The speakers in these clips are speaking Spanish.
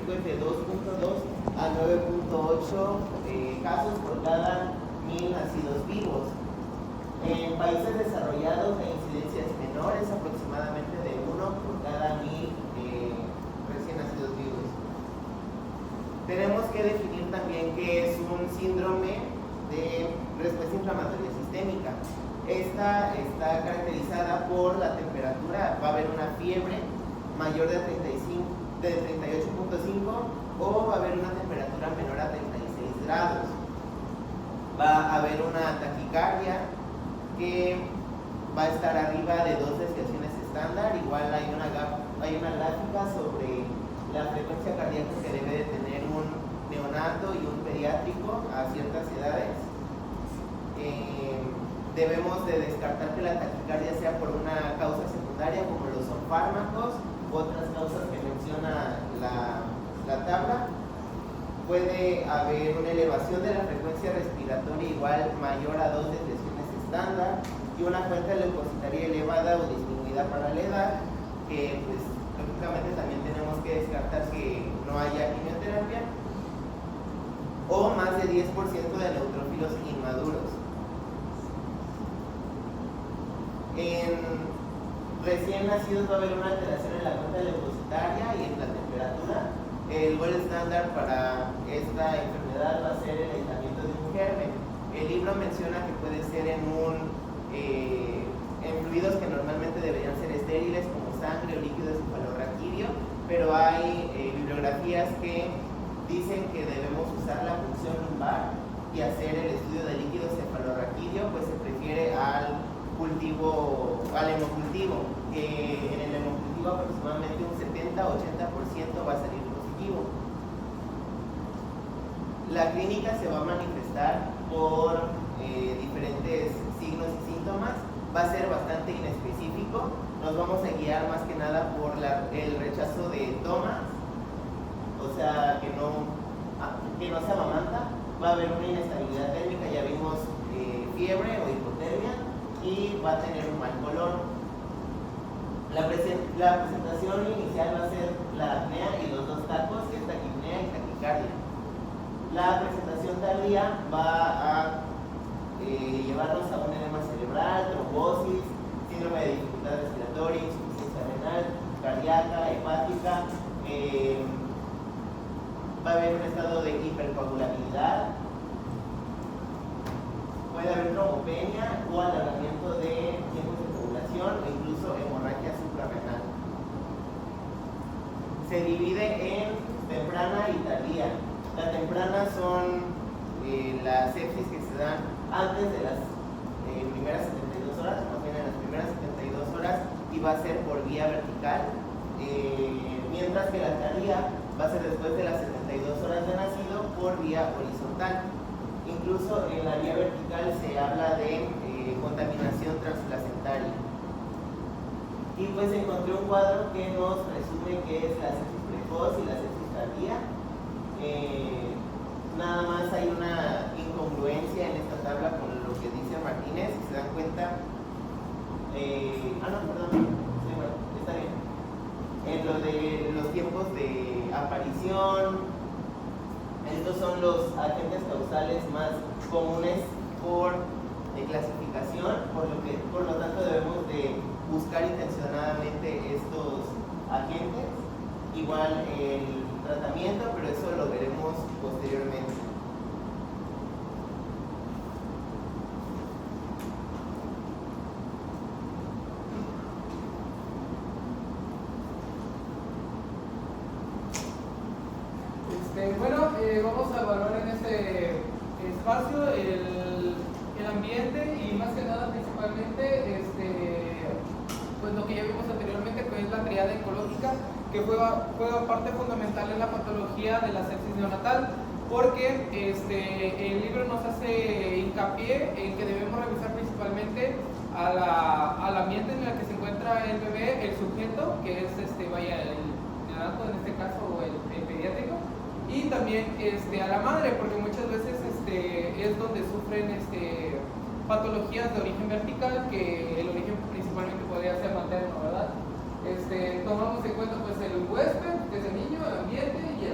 México es de 2.2 a 9.8 casos por cada 1000 nacidos vivos. En países desarrollados la incidencia es menor, es aproximadamente de 1 por cada 1000 recién nacidos vivos. Tenemos que definir también qué es un síndrome de respuesta inflamatoria sistémica. Esta está caracterizada por la temperatura. Va a haber una fiebre mayor de 38.5 o va a haber una temperatura menor a 36 grados. Va a haber una taquicardia que va a estar arriba de 2 desviaciones estándar. Igual hay una gráfica sobre la frecuencia cardíaca que debe de tener un neonato y un pediátrico a ciertas edades. Debemos de descartar que la taquicardia sea por una causa secundaria, como lo son fármacos u otras causas que menciona la tabla. Puede haber una elevación de la frecuencia respiratoria igual mayor a 2 desviaciones estándar y una cuenta leucocitaria elevada o disminuida para la edad, que pues lógicamente también tenemos que descartar que no haya quimioterapia, o más de 10% de neutrófilos inmaduros. En recién nacidos va a haber una alteración en la cuenta leucocitaria y en la temperatura. El gold estándar para esta enfermedad va a ser el aislamiento de un germen. El libro menciona que puede ser en fluidos que normalmente deberían ser estériles, como sangre o líquido cefalorraquídeo, pero hay bibliografías que dicen que debemos usar la punción lumbar y hacer el estudio de líquido cefalorraquídeo, pues se prefiere al hemocultivo, que en el hemocultivo aproximadamente un 70-80% va a salir positivo. La clínica se va a manifestar por diferentes signos y síntomas. Va a ser bastante inespecífico. Nos vamos a guiar más que nada por el rechazo de tomas, o sea, que no se amamanta. Va a haber una inestabilidad térmica, ya vimos fiebre o hipotermia, y va a tener un mal color. La presentación inicial va a ser la apnea y los dos tacos, que es taquipnea y taquicardia. La presentación tardía va a llevarnos a un edema cerebral, trombosis, síndrome de dificultad respiratoria, insuficiencia renal, cardíaca, hepática. Va a haber un estado de hipercoagulabilidad. Puede haber trombopenia o alargamiento de tiempos de coagulación o incluso hemorragia suprarrenal. Se divide en temprana y tardía. La temprana son las sepsis que se dan antes de las primeras 72 horas, más bien en las primeras 72 horas, y va a ser por vía vertical, mientras que la tardía va a ser después de las 72 horas de nacido por vía horizontal. Incluso en la vía vertical se habla de contaminación transplacentaria. Y pues encontré un cuadro que nos resume qué es la sepsis precoz y la sepsis tardía. Nada más hay una incongruencia en esta tabla con lo que dice Martínez, si se dan cuenta. Sí, bueno, está bien. En lo de los tiempos de aparición, estos son los agentes causales más comunes por clasificación, por lo tanto debemos de buscar intencionadamente estos agentes. Igual el tratamiento, pero eso lo veremos posteriormente. Vamos a evaluar en este espacio el ambiente y más que nada principalmente pues lo que ya vimos anteriormente, que es la triada ecológica, que juega parte fundamental en la patología de la sepsis neonatal, porque el libro nos hace hincapié en que debemos revisar principalmente al ambiente en el que se encuentra el bebé, el sujeto, que es el neonato en este caso, o el pediátrico, y también a la madre, porque muchas veces es donde sufren patologías de origen vertical, que el origen principalmente podría ser materno, ¿verdad? Tomamos en cuenta pues el huésped, que es el niño, el ambiente y el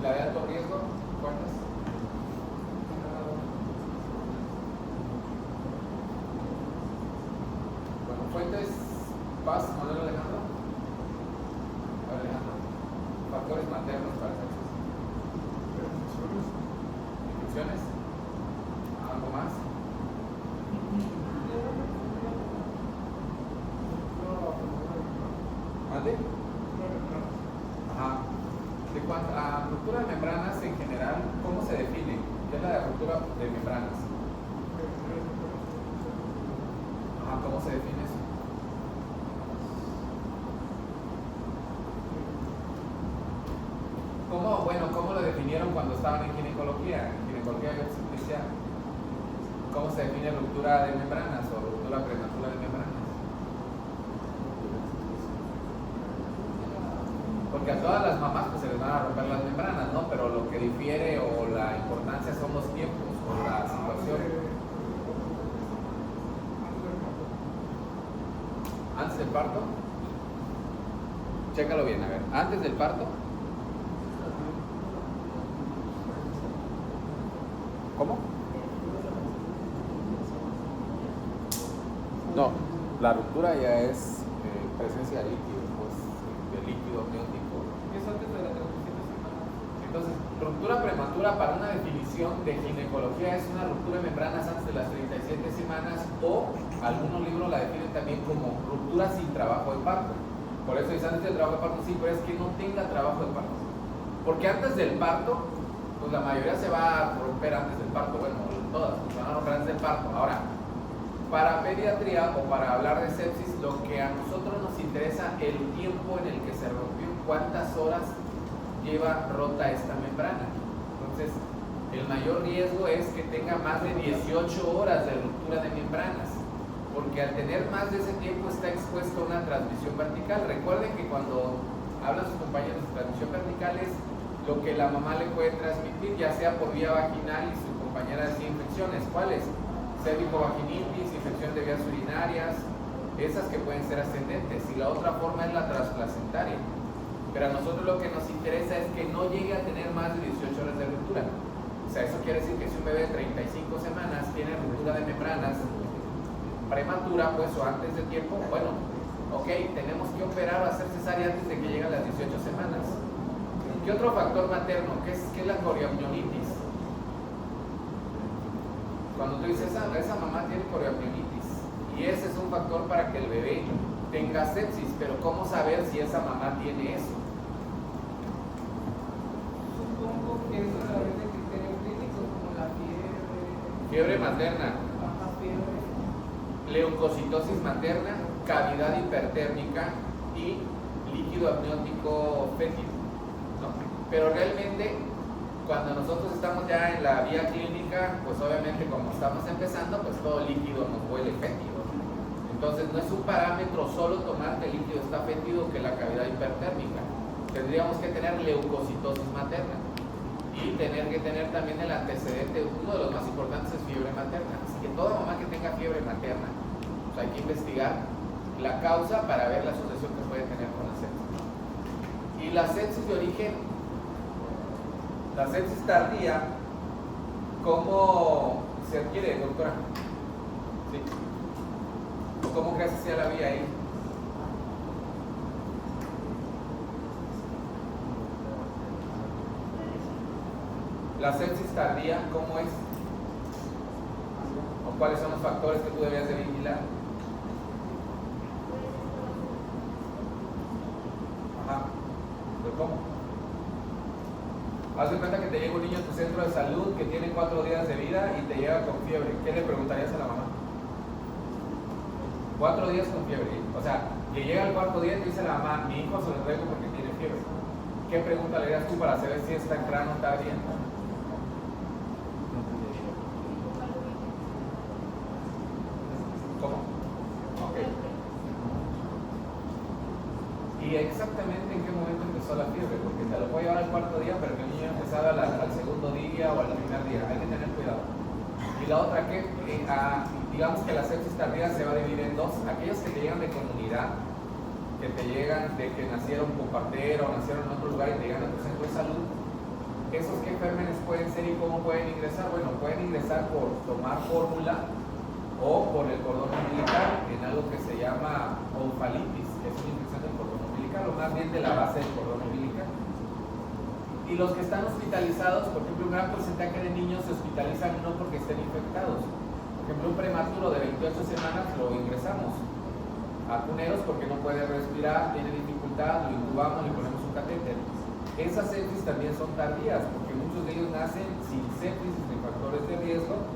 la de alto riesgo, ¿cuántas? Bueno, fuentes, Paz, Manuel Alejandro. Alejandro. Factores maternos para sepsis. Infecciones. ¿Algo más? ¿Mande? Ajá. De cuanto a ruptura de membranas en general, ¿cómo se define? ¿Qué es la ruptura de membranas? Ajá, ¿cómo se define eso? ¿Cómo lo definieron cuando estaban en ginecología? En ginecología obstetricia, ¿cómo se define ruptura de membranas o ruptura prematura de membranas? Porque a todas las mamás pues se les van a romper las membranas, ¿no? Pero lo que difiere o la importancia son los tiempos o la situación. ¿Antes del parto? Chécalo bien, a ver. ¿Antes del parto? ¿Cómo? No, la ruptura ya es presencia de líquido, pues de líquido amniótico. Es antes de la 37 semanas. Entonces, ruptura prematura para una definición de ginecología es una ruptura de membranas antes de las 37 semanas o algunos libros la definen también como ruptura sin trabajo de parto. Por eso dice antes del trabajo de parto, sí, pero es que no tenga trabajo de parto. Porque antes del parto, pues la mayoría se va a romper antes del parto, bueno, todas pues, van a romper antes del parto. Ahora, para pediatría o para hablar de sepsis, lo que a nosotros nos interesa el tiempo en el que se rompió, cuántas horas lleva rota esta membrana. Entonces, el mayor riesgo es que tenga más de 18 horas de ruptura de membranas, porque al tener más de ese tiempo está expuesto a una transmisión vertical. Recuerden que cuando hablan sus compañeros de transmisión vertical es lo que la mamá le puede transmitir, ya sea por vía vaginal y su compañera decía infecciones. ¿Cuáles? Cérvico-vaginitis, infección de vías urinarias, esas que pueden ser ascendentes. Y la otra forma es la transplacentaria. Pero a nosotros lo que nos interesa es que no llegue a tener más de 18 horas de ruptura. O sea, eso quiere decir que si un bebé de 35 semanas tiene ruptura de membranas prematura, pues o antes de tiempo, bueno, ok, tenemos que operar o hacer cesárea antes de que lleguen las 18 semanas. ¿Qué otro factor materno? ¿Qué es la coriamnionitis? Cuando tú dices, esa mamá tiene coriamnionitis, y ese es un factor para que el bebé tenga sepsis, pero ¿cómo saber si esa mamá tiene eso? Supongo que eso a través de criterios clínicos como la fiebre. Fiebre materna, Baja fiebre. leucocitosis materna, cavidad hipertérmica y líquido amniótico fétido, ¿no? Pero realmente cuando nosotros estamos ya en la vía clínica, pues obviamente como estamos empezando, pues todo líquido nos huele fétido. Entonces no es un parámetro solo tomar que el líquido está fétido que la cavidad hipertérmica. Tendríamos que tener leucocitosis materna y tener que tener también el antecedente. Uno de los más importantes es fiebre materna. Así que toda mamá que tenga fiebre materna, pues hay que investigar la causa para ver la asociación que puede tener con la sepsis. Y la sepsis de origen, la sepsis tardía, ¿cómo se adquiere, doctora? ¿Sí? ¿Cómo crees que sea la vía ahí? La sepsis tardía, ¿cómo es? ¿O cuáles son los factores que tú deberías de vigilar? Ajá. ¿Pero cómo? Haz de cuenta que te llega un niño a tu centro de salud que tiene 4 días de vida y te llega con fiebre. ¿Qué le preguntarías a la mamá? 4 días con fiebre. O sea, que llega al 4º día y te dice la mamá, mi hijo se lo traigo porque tiene fiebre. ¿Qué pregunta le harías tú para saber si es temprano o tardía? ¿Cómo? Ok. ¿Y exactamente en qué momento empezó la fiebre? Porque te lo puede llevar al 4º día, pero que el niño empezaba al 2º día o al primer día. Hay que tener cuidado. Y la otra, que digamos que la sepsis tardía se va a dividir en dos. Aquellos que te llegan de comunidad, que te llegan de que nacieron con partera o nacieron en otro lugar y te llegan a tu centro de salud. ¿Esos qué gérmenes pueden ser y cómo pueden ingresar? Bueno, pueden ingresar por tomar fórmula o por el cordón umbilical en algo que se llama oncefalitis, que es una infección del cordón umbilical, o más bien de la base del cordón umbilical. Y los que están hospitalizados, por ejemplo, un gran porcentaje de niños se hospitalizan no porque estén infectados. Por ejemplo, un prematuro de 28 semanas lo ingresamos a cuneros porque no puede respirar, tiene dificultad, lo intubamos, le ponemos un catéter. Esas sepsis también son tardías porque muchos de ellos nacen sin sepsis, sin factores de riesgo.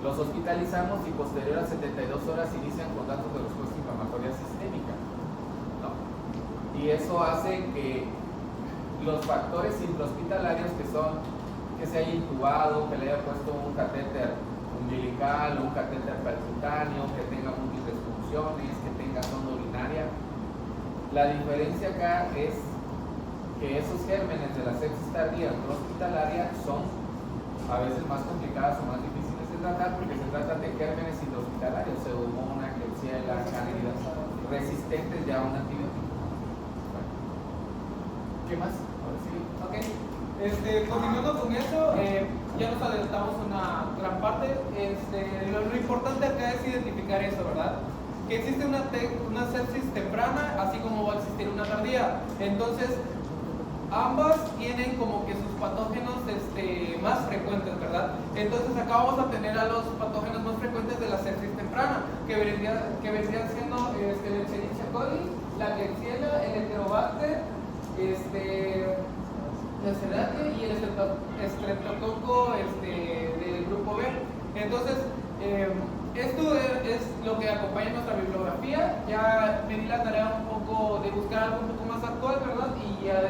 Los hospitalizamos y posterior a 72 horas inician con datos de respuesta inflamatoria sistémica, ¿no? Y eso hace que los factores intrahospitalarios que son que se haya intubado, que le haya puesto un catéter umbilical o un catéter percutáneo, que tenga múltiples funciones, que tenga sonda urinaria. La diferencia acá es que esos gérmenes de la sepsis tardía intrahospitalaria son a veces más complicadas o más difíciles de tratar porque se trata de gérmenes intrahospitalarios, pseudomonas, klebsiella, cándida, resistentes ya a un antibiótico. ¿Qué más? Ahora sí. Ok. Continuando con eso, ya nos adelantamos una gran parte. Lo importante acá es identificar eso, ¿verdad? Que existe una sepsis temprana, así como va a existir una tardía. Entonces, ambas tienen como que sus patógenos más frecuentes, ¿verdad? Entonces acá vamos a tener a los patógenos más frecuentes de la sepsis temprana, que vendrían siendo el Escherichia coli, la Klebsiella, el Enterobacter, la Serratia y el Streptococo del grupo B. Entonces, esto es lo que acompaña nuestra bibliografía. Ya me di la tarea un poco de buscar algo un poco más actual, ¿verdad? Y ya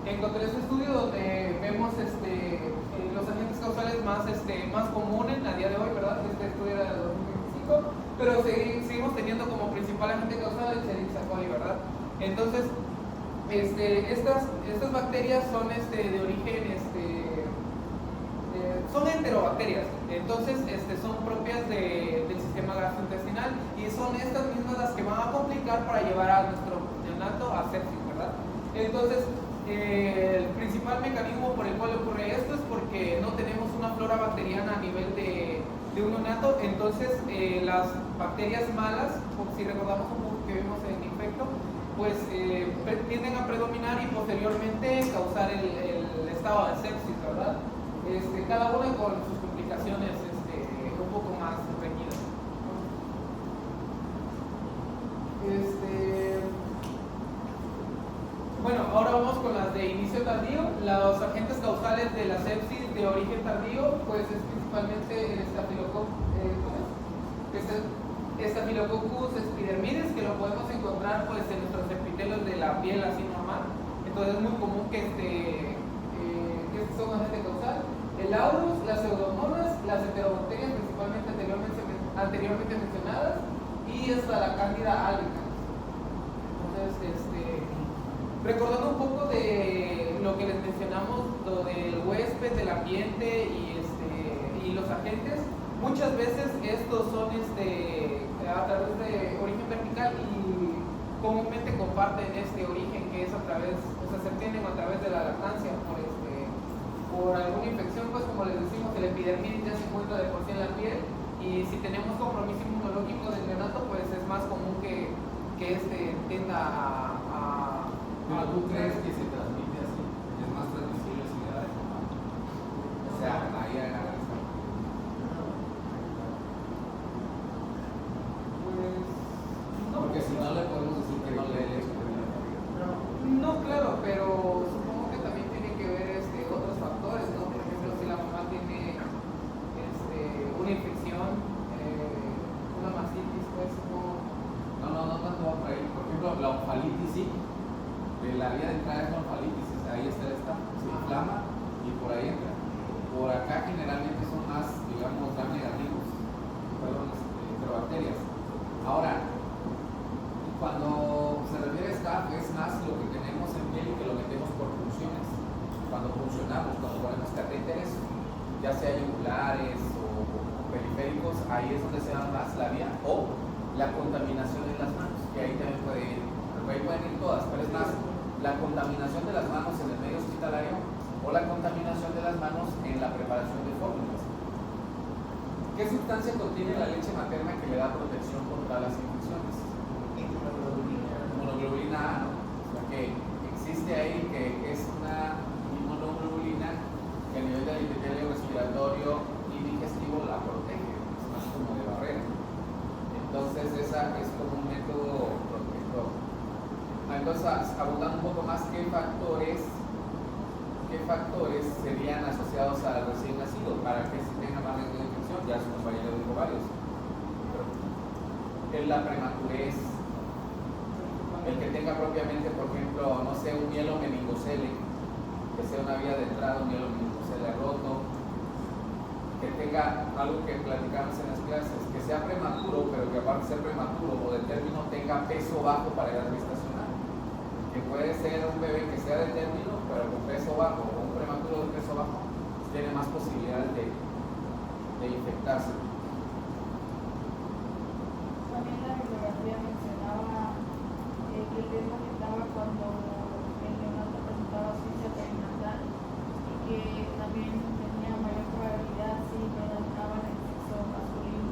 encontré ese estudio donde vemos los agentes causales más comunes a día de hoy, ¿verdad? Este estudio era de 2025, pero seguimos teniendo como principal agente causal el Escherichia coli, ¿verdad? Entonces, estas bacterias son de origen, son enterobacterias, entonces son propias del sistema gastrointestinal y son estas mismas las que van a complicar para llevar a nuestro neonato a sepsis, ¿verdad? Entonces, el principal mecanismo por el cual ocurre esto es porque no tenemos una flora bacteriana a nivel de un neonato, entonces las bacterias malas, si recordamos un poco que vimos en infecto, pues tienden a predominar y posteriormente causar el estado de sepsis, ¿verdad? Cada una con sus complicaciones un poco más reñidas. Bueno, ahora vamos con las de inicio tardío. Los agentes causales de la sepsis de origen tardío, pues es principalmente el Staphylococcus epidermidis, que lo podemos encontrar pues en nuestros epitelios de la piel así normal. Entonces es muy común que estos son agente causal. El Aurus, las pseudomonas, las enterobacterias principalmente anteriormente mencionadas, y hasta la Cándida albicans. Entonces, recordando un poco de lo que les mencionamos, lo del huésped, del ambiente y los agentes, muchas veces estos son a través de origen vertical y comúnmente comparten este origen que es a través, o sea, se obtienen a través de la lactancia por alguna infección, pues como les decimos, el epidermidis ya se encuentra de por sí en la piel, y si tenemos compromiso inmunológico del neonato, pues es más común que tienda a ¿Pero tú crees que se transmite así? ¿Es más transmisible si le da de mamá? O sea, ahí agarra esta. pues no, Porque si no le podemos decir que no le leche. no, claro, pero supongo que también tiene que ver otros factores, ¿no? Por ejemplo, si la mamá tiene una infección, una mastitis, pues No tanto va por ahí. Por ejemplo, la oncefalitis sí. La vía de entrada es la oncefalitis, ahí está el estado, se inflama y por ahí entra. Por acá generalmente son más, digamos, gram negativos, enterobacterias. Ahora, cuando se refiere a staph, es más lo que tenemos en piel que lo metemos por funciones. Cuando funcionamos, cuando ponemos catéteres, ya sea yugulares o periféricos, ahí es donde se va más la vía, o la contaminación en las manos, que ahí también pueden ir todas, pero es más la contaminación de las manos en el medio hospitalario o la contaminación ¿Qué sustancia contiene la leche materna que le da protección contra las infecciones? Inmunoglobulina A, ¿no? O sea que existe ahí que es una inmunoglobulina que a nivel del epitelio respiratorio y digestivo la protege, es más como de barrera. Entonces esa es como un método protector. Entonces, abundando un poco más, ¿qué factores serían asociados al recién nacido para que se tenga más riesgo de infección? Ya su compañero dijo varios. La prematurez, el que tenga propiamente, por ejemplo, no sé, un mielo meningocele, que sea una vía de entrada, un mielo meningocele roto, que tenga algo que platicamos en las clases, que sea prematuro, pero que aparte de ser prematuro o de término tenga peso bajo para edad gestacional. Que puede ser un bebé que sea de término, pero con peso bajo, o un prematuro de peso bajo, tiene más posibilidades de infectarse. También la bibliografía mencionaba que el riesgo aumentaba cuando el neonato presentaba asfixia perinatal y que también tenía mayor probabilidad si predominaba en el sexo masculino.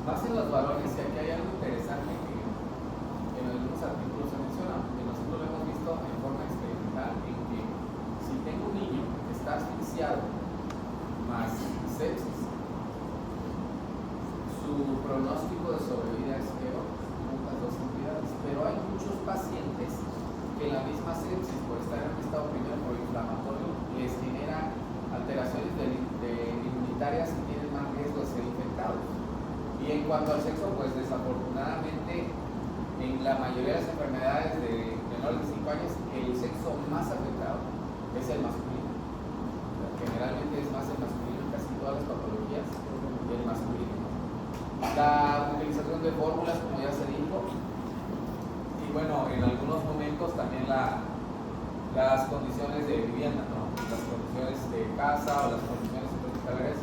Más en los varones, y aquí hay algo interesante que en algunos artículos se menciona, que nosotros lo hemos visto en forma experimental, en que si tengo un niño que está asfixiado más sepsis, su pronóstico de sobrevida es peor, juntas dos entidades, pero hay muchos pacientes que la misma sepsis, por estar en un estado primero proinflamatorio, les genera alteraciones inmunitarias y tienen más riesgo de ser infectados. Y en cuanto al sexo, pues desafortunadamente en la mayoría de las enfermedades de menores de 5 años, el sexo más afectado es el masculino. Generalmente es más el masculino en casi todas las patologías, el masculino. La utilización de fórmulas, como ya se dijo, y bueno, en algunos momentos también las condiciones de vivienda, ¿no? Las condiciones de casa o las condiciones hospitalarias.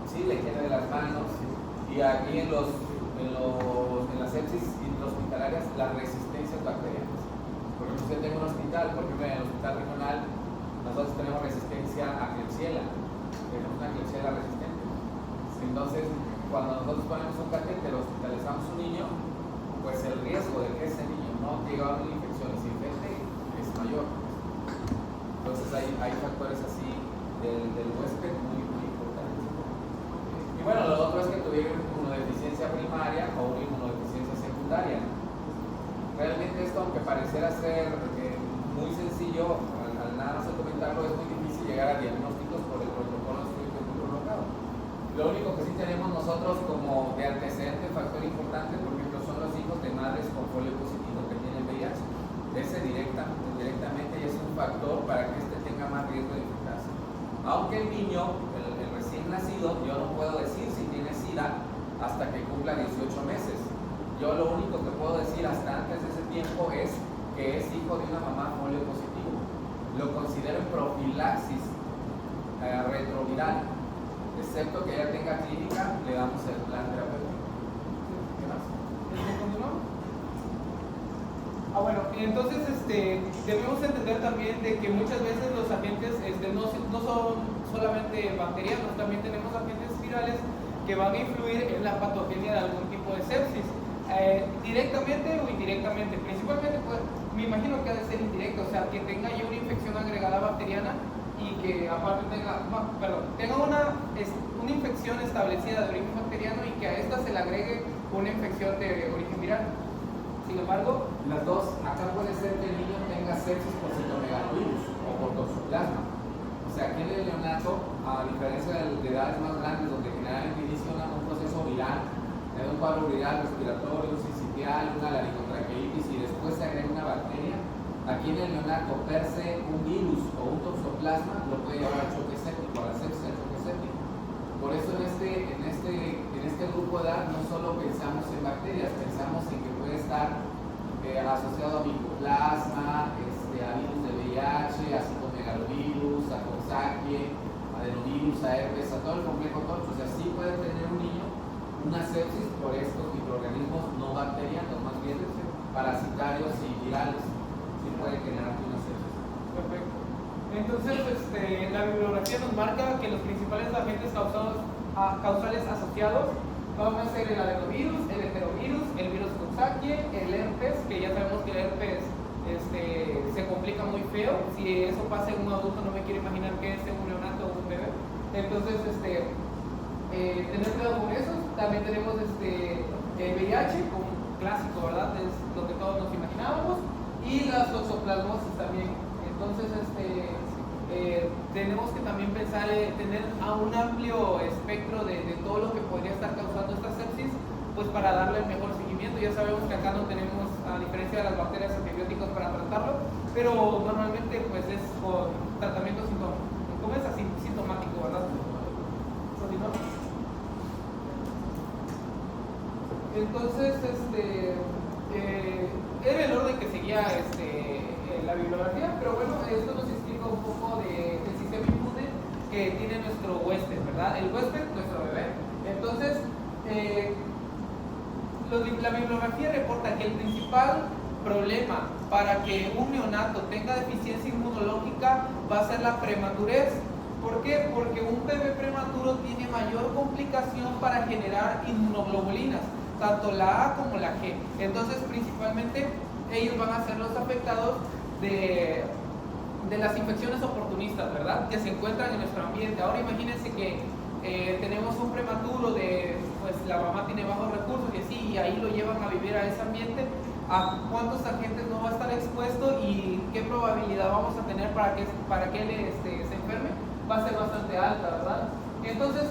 Sí, la higiene de las manos, y aquí en las sepsis hospitalarias, las resistencias bacterianas. Por ejemplo, si yo tengo un hospital, por ejemplo, en el hospital regional, nosotros tenemos resistencia a Klebsiella, tenemos una Klebsiella resistente. Entonces, cuando nosotros ponemos un catéter, hospitalizamos un niño, pues el riesgo de que ese niño no llegue a una infección y se infecte es mayor. Entonces, hay factores así del huésped muy importantes. Y bueno, lo otro es que tuviera una inmunodeficiencia primaria o una inmunodeficiencia secundaria. Realmente esto, aunque pareciera ser muy sencillo, al nada más comentarlo, es muy difícil llegar a diagnósticos por el protocolo muy prolongado. Lo único que sí tenemos nosotros como de antecedente, factor importante, por ejemplo, son los hijos de madres con polio positivo que tienen VIH. Ese directamente es un factor para que éste tenga más riesgo de infectarse. Aunque el niño, el recién nacido, yo no puedo decir si tiene SIDA hasta que cumpla 18 meses. Yo lo único que puedo decir hasta antes de ese tiempo es que es hijo de una mamá polio positivo. Lo considero en profilaxis retroviral. Excepto que ella tenga clínica, le damos el plan terapéutico. ¿Qué más? ¿Continuamos? Bueno, entonces debemos entender también de que muchas veces los agentes no son solamente bacterianos, también tenemos agentes virales que van a influir en la patogenia de algún tipo de sepsis, directamente o indirectamente. Principalmente, pues, me imagino que ha de ser indirecto, o sea, que tenga ya una infección agregada bacteriana y que aparte tenga una infección establecida de origen bacteriano y que a esta se le agregue una infección de origen viral. Sin embargo, las dos, acá puede ser que el niño tenga sepsis por citomegalovirus o por toxoplasma. O sea, aquí en el neonato, a diferencia de edades más grandes, donde generalmente inicia un proceso viral, de un cuadro viral respiratorio, un sincitial, una laringotraqueitis y después se agrega una bacteria, aquí en el neonato, per se, un virus o un toxoplasma lo puede llevar al choque séptico, a la sepsis al choque séptico. Por eso en este grupo de edad no solo pensamos en bacterias, pensamos en que puede estar asociado a micoplasma, a virus de VIH, a citomegalovirus, a Coxsackie, adenovirus, a herpes, a todo el complejo torcho. O sea, sí puede tener un niño una sepsis por estos microorganismos no bacterianos, más bien parasitarios y virales. Sí puede generar una sepsis. perfecto. Entonces, la bibliografía nos marca que los principales agentes causales asociados van a ser el adenovirus, el enterovirus, el virus Coxsackie, el herpes, que ya sabemos que el herpes se complica muy feo. Si eso pasa en un adulto, no me quiero imaginar que es en un neonato o un bebé. Entonces, tener cuidado con eso. También tenemos VIH, como clásico, ¿verdad? Es lo que todos nos imaginábamos. Y las toxoplasmosis también. Entonces, tenemos que también pensar en tener a un amplio espectro de todo lo que podría estar causando esta sepsis, pues para darle el mejor seguimiento. Ya sabemos que acá no tenemos, a diferencia de las bacterias, antibióticos para tratarlo, pero normalmente pues es con tratamiento sintomático, ¿verdad? Entonces, era el orden que seguía la bibliografía, pero bueno, esto nos explica un poco del sistema inmune que tiene nuestro huésped, ¿verdad? El huésped, nuestro bebé. Entonces, la bibliografía reporta que el principal problema para que un neonato tenga deficiencia inmunológica va a ser la prematurez. ¿Por qué? Porque un bebé prematuro tiene mayor complicación para generar inmunoglobulinas, tanto la A como la G. Entonces, principalmente, ellos van a ser los afectados de las infecciones oportunistas, ¿verdad? Que se encuentran en nuestro ambiente. Ahora imagínense que tenemos un prematuro pues la mamá tiene bajos recursos y así, y ahí lo llevan a vivir a ese ambiente. ¿A cuántos agentes no va a estar expuesto y qué probabilidad vamos a tener para que él se enferme? Va a ser bastante alta, ¿verdad? Entonces,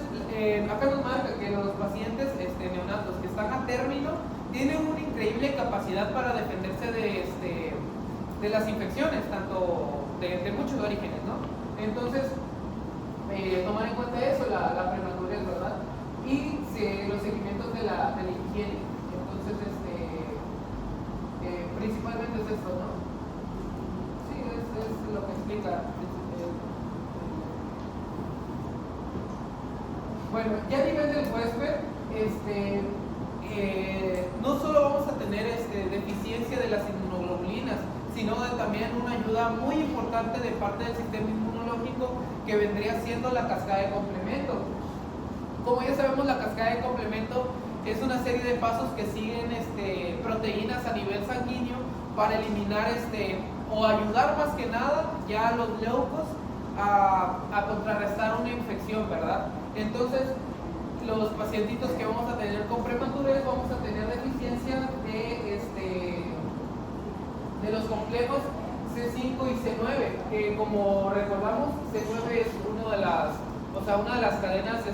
acá nos marca que los pacientes neonatos que están a término tienen una increíble capacidad para defenderse de las infecciones, tanto de muchos orígenes, ¿no? Entonces, tomar en cuenta eso, la prematurez, ¿verdad? Y los seguimientos de la higiene. Entonces, principalmente es esto, ¿no? Sí, es lo que explica. Bueno, ya a nivel del huésped, no solo vamos a tener deficiencia de las inmunoglobulinas, sino también una ayuda muy importante de parte del sistema inmunológico que vendría siendo la cascada de complemento. Como ya sabemos, la cascada de complemento es una serie de pasos que siguen proteínas a nivel sanguíneo para eliminar o ayudar más que nada ya a los leucos a contrarrestar una infección, ¿verdad? Entonces, los pacientitos que vamos a tener con prematurez vamos a tener deficiencia de los complejos C5 y C9, que como recordamos, C9 es una de las cadenas,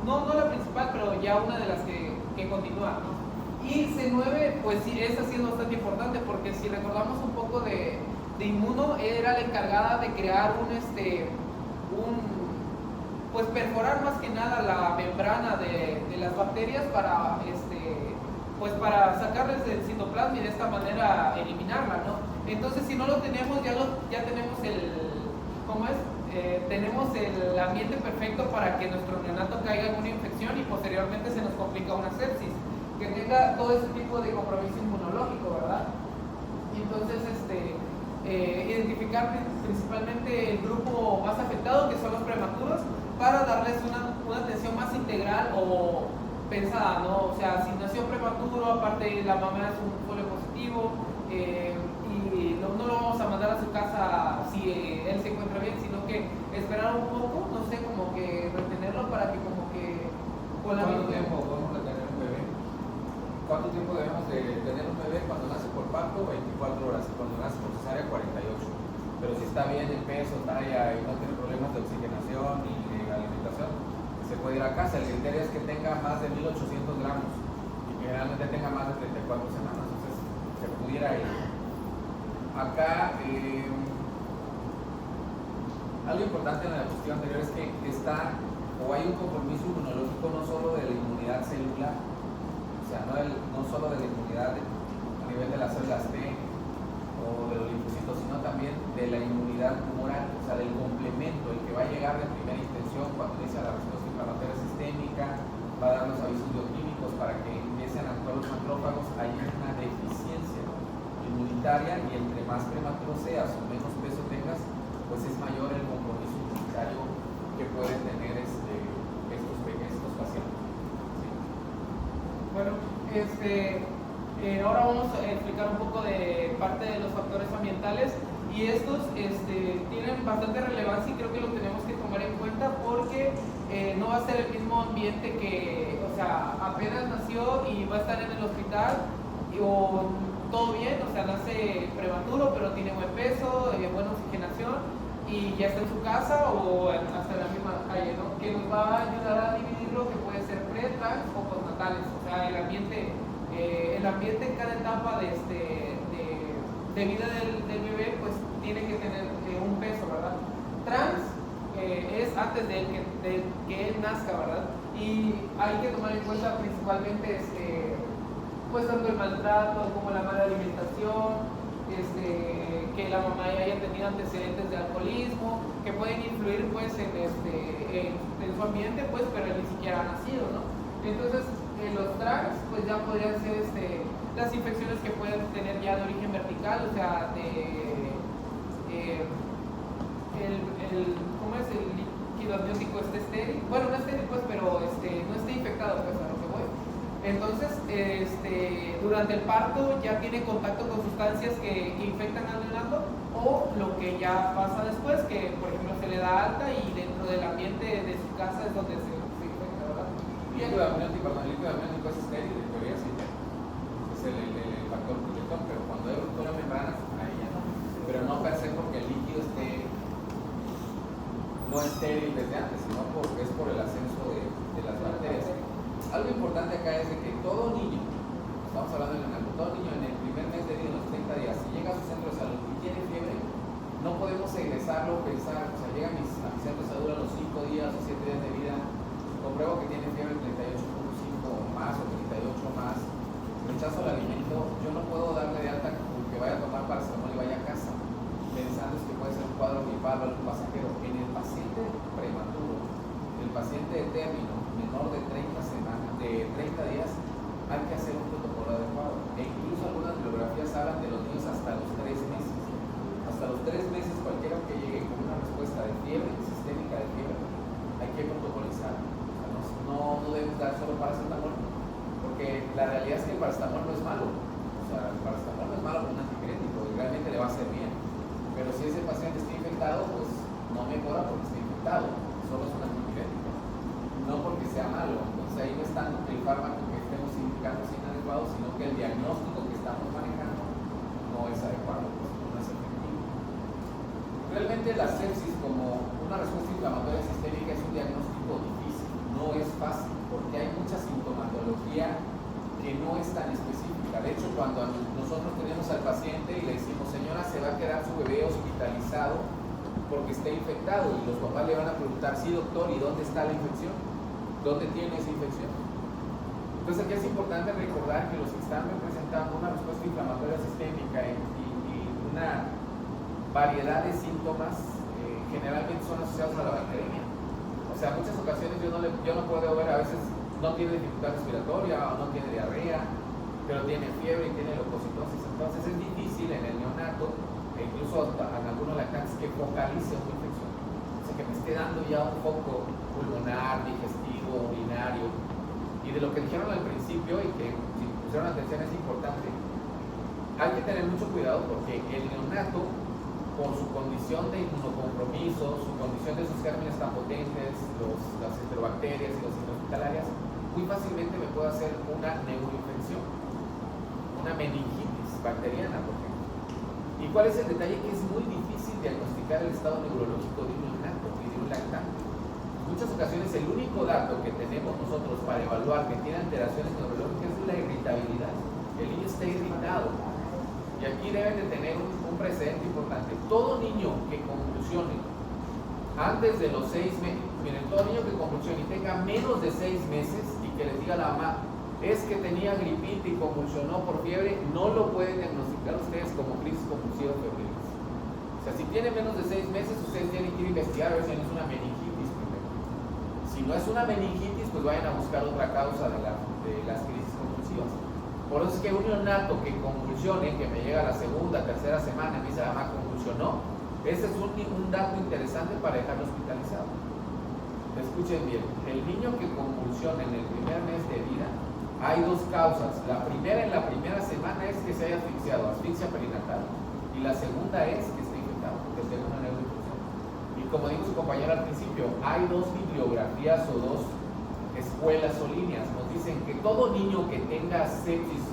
no la principal, pero ya una de las que continúa, ¿no? Y C9, pues sí, esa sí es bastante importante, porque si recordamos un poco de Inmuno, era la encargada de crear pues perforar más que nada la membrana de las bacterias para pues para sacarles del citoplasma y de esta manera eliminarla, ¿no? Entonces, si no lo tenemos, ya tenemos tenemos el ambiente perfecto para que nuestro neonato caiga en una infección y posteriormente se nos complica una sepsis, que tenga todo ese tipo de compromiso inmunológico, ¿verdad? Entonces, identificar principalmente el grupo más afectado, que son los prematuros, para darles una atención más integral o pensada, ¿no? O sea, si nació prematuro, aparte la mamá es un folio positivo, y no lo vamos a mandar a su casa si él se encuentra bien, sino que esperar un poco, no sé, como que retenerlo para que como que... ¿Cuánto tiempo podemos retener un bebé? ¿Cuánto tiempo debemos de tener un bebé cuando nace por parto? 24 horas, y cuando nace por cesárea 48. Pero si está bien el peso, talla y no tiene problemas de oxigenación ni de alimentación, se puede ir a casa. El criterio es que tenga más de 1800 gramos y que generalmente tenga más de 34 semanas. Entonces, se pudiera ir. Acá, algo importante en la cuestión anterior es que hay un compromiso inmunológico no solo de la inmunidad celular, o sea, no solo de la inmunidad a nivel de las células T o de los linfocitos, sino también de la inmunidad tumoral, o sea, del complemento, el que va a llegar de primera intención cuando inicia la respuesta inflamatoria sistémica, va a dar los avisos bioquímicos para que empiecen a actuar los macrófagos. Hay una deficiencia inmunitaria y entre más prematuro seas o menos peso tengas, pues es mayor el compromiso inmunitario que pueden tener estos pacientes. ¿Sí? Bueno, ahora vamos a explicar un poco de parte de los factores ambientales, y estos tienen bastante relevancia y creo que lo tenemos que tomar en cuenta porque no va a ser el mismo ambiente que, o sea, apenas nació y va a estar en el hospital o todo bien, o sea, nace prematuro pero tiene buen peso, buena oxigenación y ya está en su casa o hasta en la misma calle, ¿no? Que nos va a ayudar a dividir lo que puede ser pre, trans o postnatales, o sea, el ambiente en cada etapa de vida del bebé pues tiene que tener un peso, ¿verdad? Trans es antes de que él nazca, ¿verdad? Y hay que tomar en cuenta principalmente pues tanto el maltrato como la mala alimentación, que la mamá ya haya tenido antecedentes de alcoholismo, que pueden influir pues en su ambiente, pues, pero él ni siquiera ha nacido, ¿no? Entonces, los trans pues ya podrían ser las infecciones que pueden tener ya de origen vertical, o sea, ¿cómo es? El líquido amniótico estéril, bueno, no estéril pues, pero no esté infectado, pues, a lo que voy. Entonces, durante el parto ya tiene contacto con sustancias que infectan al neonato, o lo que ya pasa después, que por ejemplo se le da alta y dentro del ambiente de su casa es donde se infecta, ¿verdad? El líquido amniótico es estéril, en teoría sí, es el factor protector, pero cuando hay ruptura de membranas, ahí ya no. Pero no per se porque el líquido no es estéril desde antes, sino porque es por el ascenso de las bacterias. Algo importante acá es de que todo niño, estamos hablando de neonato, todo niño en el primer mes de vida, en los 30 días, si llega a su centro de salud y tiene fiebre, no podemos egresarlo, pensar, o sea, llega a mi centro de salud a los 5 días o 7 días de vida, compruebo que tiene fiebre 38.5 o más o 38 más, rechazo el alimento, yo no puedo darle de alta que vaya a tomar paracetamol y vaya a casa, pensando que puede ser un cuadro gripal o algo pasajero. En el paciente prematuro, el paciente de término menor de 30 días, hay que hacer un protocolo adecuado. E incluso algunas bibliografías hablan de los niños hasta los 3 meses. Hasta los 3 meses, cualquiera que llegue con una respuesta de fiebre, sistémica de fiebre, hay que protocolizar. O sea, no debemos dar solo paracetamol, porque la realidad es que el paracetamol no es malo. O sea, el paracetamol no es malo como un antipirético y realmente le va a hacer bien. Pero si ese paciente está infectado, pues no mejora porque está infectado, solo es un antipirético, no porque sea malo. Entonces ahí no es tanto que el fármaco que estemos indicando es inadecuado, sino que el diagnóstico que estamos manejando no es adecuado, pues no es efectivo. Realmente la sepsis como una respuesta inflamatoria sistémica es un diagnóstico difícil, no es fácil, porque hay mucha sintomatología que no es tan específica. De hecho, cuando nosotros tenemos al paciente y le decimos, señora, se va a quedar su bebé hospitalizado porque está infectado, y los papás le van a preguntar, sí doctor, ¿y dónde está la infección? ¿Dónde tiene esa infección? Entonces aquí es importante recordar que los que están presentando una respuesta inflamatoria sistémica y una variedad de síntomas generalmente son asociados a la bacteria. O sea, muchas ocasiones yo no puedo ver, a veces no tiene dificultad respiratoria o no tiene diarrea, pero tiene fiebre y tiene leucocitosis. Entonces es difícil en el neonato, e incluso en algunos lactantes, que focalice una infección. O sea, que me esté dando ya un foco pulmonar, digestivo, urinario. Y de lo que dijeron al principio y que si pusieron atención es importante, hay que tener mucho cuidado porque el neonato, por su condición de inmunocompromiso, su condición de sus gérmenes tan potentes, las enterobacterias y las intrahospitalarias, muy fácilmente me puede hacer una neuroinfección, una meningitis bacteriana, por ejemplo. ¿Y cuál es el detalle? Que es muy difícil diagnosticar el estado neurológico de un neonato y de un lactante. En muchas ocasiones el único dato que tenemos nosotros para evaluar que tiene alteraciones neurológicas es la irritabilidad. El niño está irritado. Y aquí deben de tener un precedente importante. Todo niño que convulsione antes de los 6 meses, miren, todo niño que convulsione y tenga menos de 6 meses y que les diga a la mamá, es que tenía gripita y convulsionó por fiebre, no lo pueden diagnosticar ustedes como crisis convulsiva febril. O sea, si tiene menos de 6 meses, ustedes tienen que ir a investigar a ver si no es una meningitis primero. Si no es una meningitis, pues vayan a buscar otra causa de las crisis convulsivas. Por eso es que un neonato que convulsione, que me llega a la segunda, tercera semana, y me dice, mamá, convulsionó, ese es un un dato interesante para dejarlo hospitalizado. Escuchen bien, el niño que convulsiona en el primer mes de vida, hay dos causas. La primera, en la primera semana, es que se haya asfixiado, asfixia perinatal, y la segunda es que esté infectado, que tenga una neuroinfección. Y como dijo su compañero al principio, hay dos bibliografías o dos escuelas o líneas. Nos dicen que todo niño que tenga sepsis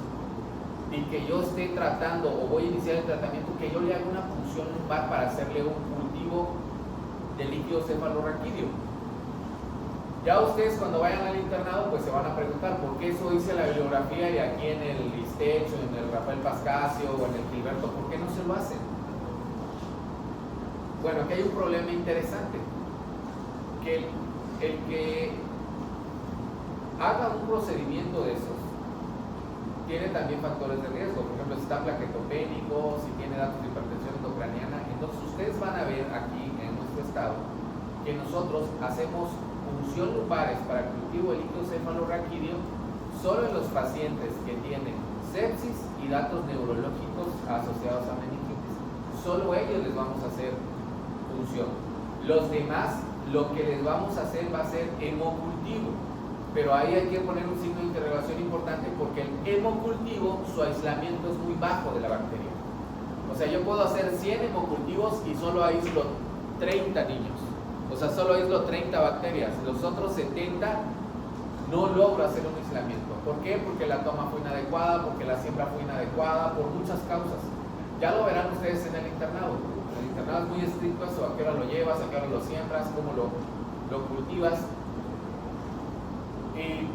y que yo esté tratando o voy a iniciar el tratamiento, que yo le haga una punción lumbar para hacerle un cultivo de líquido cefalorraquídeo. Ya ustedes cuando vayan al internado pues se van a preguntar por qué eso dice la bibliografía y aquí en el Istech, en el Rafael Pascasio o en el Gilberto, ¿por qué no se lo hacen? Bueno, aquí hay un problema interesante, que el que haga un procedimiento de esos tiene también factores de riesgo. Por ejemplo, si está plaquetopénico, si tiene datos de hipertensión endocraniana. Entonces ustedes van a ver aquí en nuestro estado que nosotros hacemos punción lumbares para el cultivo de líquido cefalorraquídeo solo en los pacientes que tienen sepsis y datos neurológicos asociados a meningitis. Solo ellos les vamos a hacer punción. Los demás, lo que les vamos a hacer va a ser hemocultivo. Pero ahí hay que poner un signo de interrogación importante, porque el hemocultivo, su aislamiento es muy bajo de la bacteria. O sea, yo puedo hacer 100 hemocultivos y solo aíslo 30 niños. O sea, solo aíslo 30 bacterias. Los otros 70 no logro hacer un aislamiento. ¿Por qué? Porque la toma fue inadecuada, porque la siembra fue inadecuada, por muchas causas. Ya lo verán ustedes en el internado. El internado es muy estricto eso, a qué hora lo llevas, a qué hora lo siembras, cómo lo cultivas. Y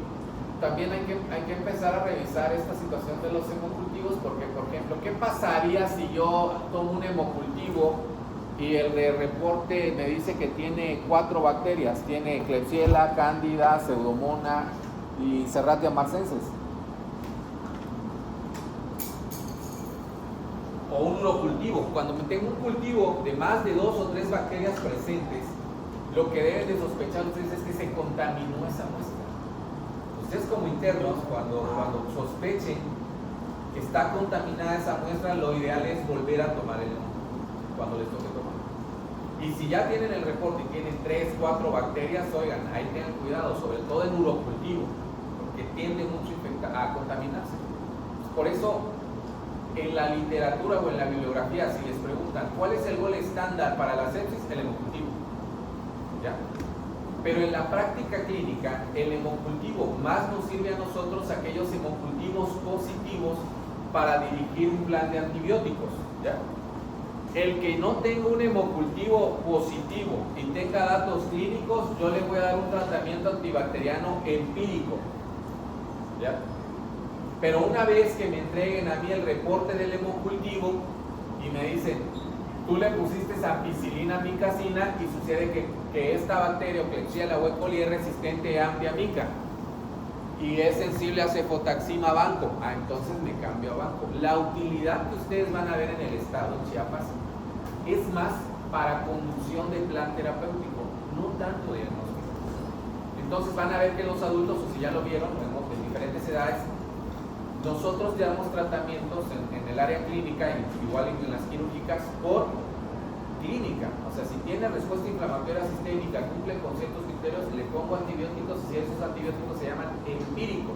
también hay que empezar a revisar esta situación de los hemocultivos, porque, por ejemplo, ¿qué pasaría si yo tomo un hemocultivo y el de reporte me dice que tiene 4 bacterias? Tiene Klebsiella, Cándida, Pseudomonas y Serratia marcenses. O un urocultivo. Cuando tengo un cultivo de más de 2 o 3 bacterias presentes, lo que deben de sospechar ustedes es que se contaminó esa muestra. Ustedes como internos, cuando sospechen que está contaminada esa muestra, lo ideal es volver a tomar el hemocultivo cuando les toque tomar. Y si ya tienen el reporte y tienen 3, 4 bacterias, oigan, ahí tengan cuidado, sobre todo en urocultivo, porque tiende mucho a contaminarse. Por eso, en la literatura o en la bibliografía, si les preguntan cuál es el gol estándar para la sepsis, el hemocultivo. ¿Ya? Pero en la práctica clínica, el hemocultivo más nos sirve a nosotros aquellos hemocultivos positivos para dirigir un plan de antibióticos. ¿Ya? El que no tenga un hemocultivo positivo y tenga datos clínicos, yo le voy a dar un tratamiento antibacteriano empírico. ¿Ya? Pero una vez que me entreguen a mí el reporte del hemocultivo y me dicen, tú le pusiste ampicilina micacina y sucede que esta bacteria o Klebsiella o E. coli es resistente a ampiamica y es sensible a cefotaxima banco, entonces me cambio a banco. La utilidad que ustedes van a ver en el estado en Chiapas es más para conducción de plan terapéutico, no tanto diagnóstico. Entonces van a ver que los adultos, o si ya lo vieron, en diferentes edades, nosotros damos tratamientos en el área clínica, igual en las quirúrgicas, por clínica. O sea, si tiene respuesta inflamatoria sistémica, cumple con ciertos criterios, le pongo antibióticos, y esos antibióticos se llaman empíricos,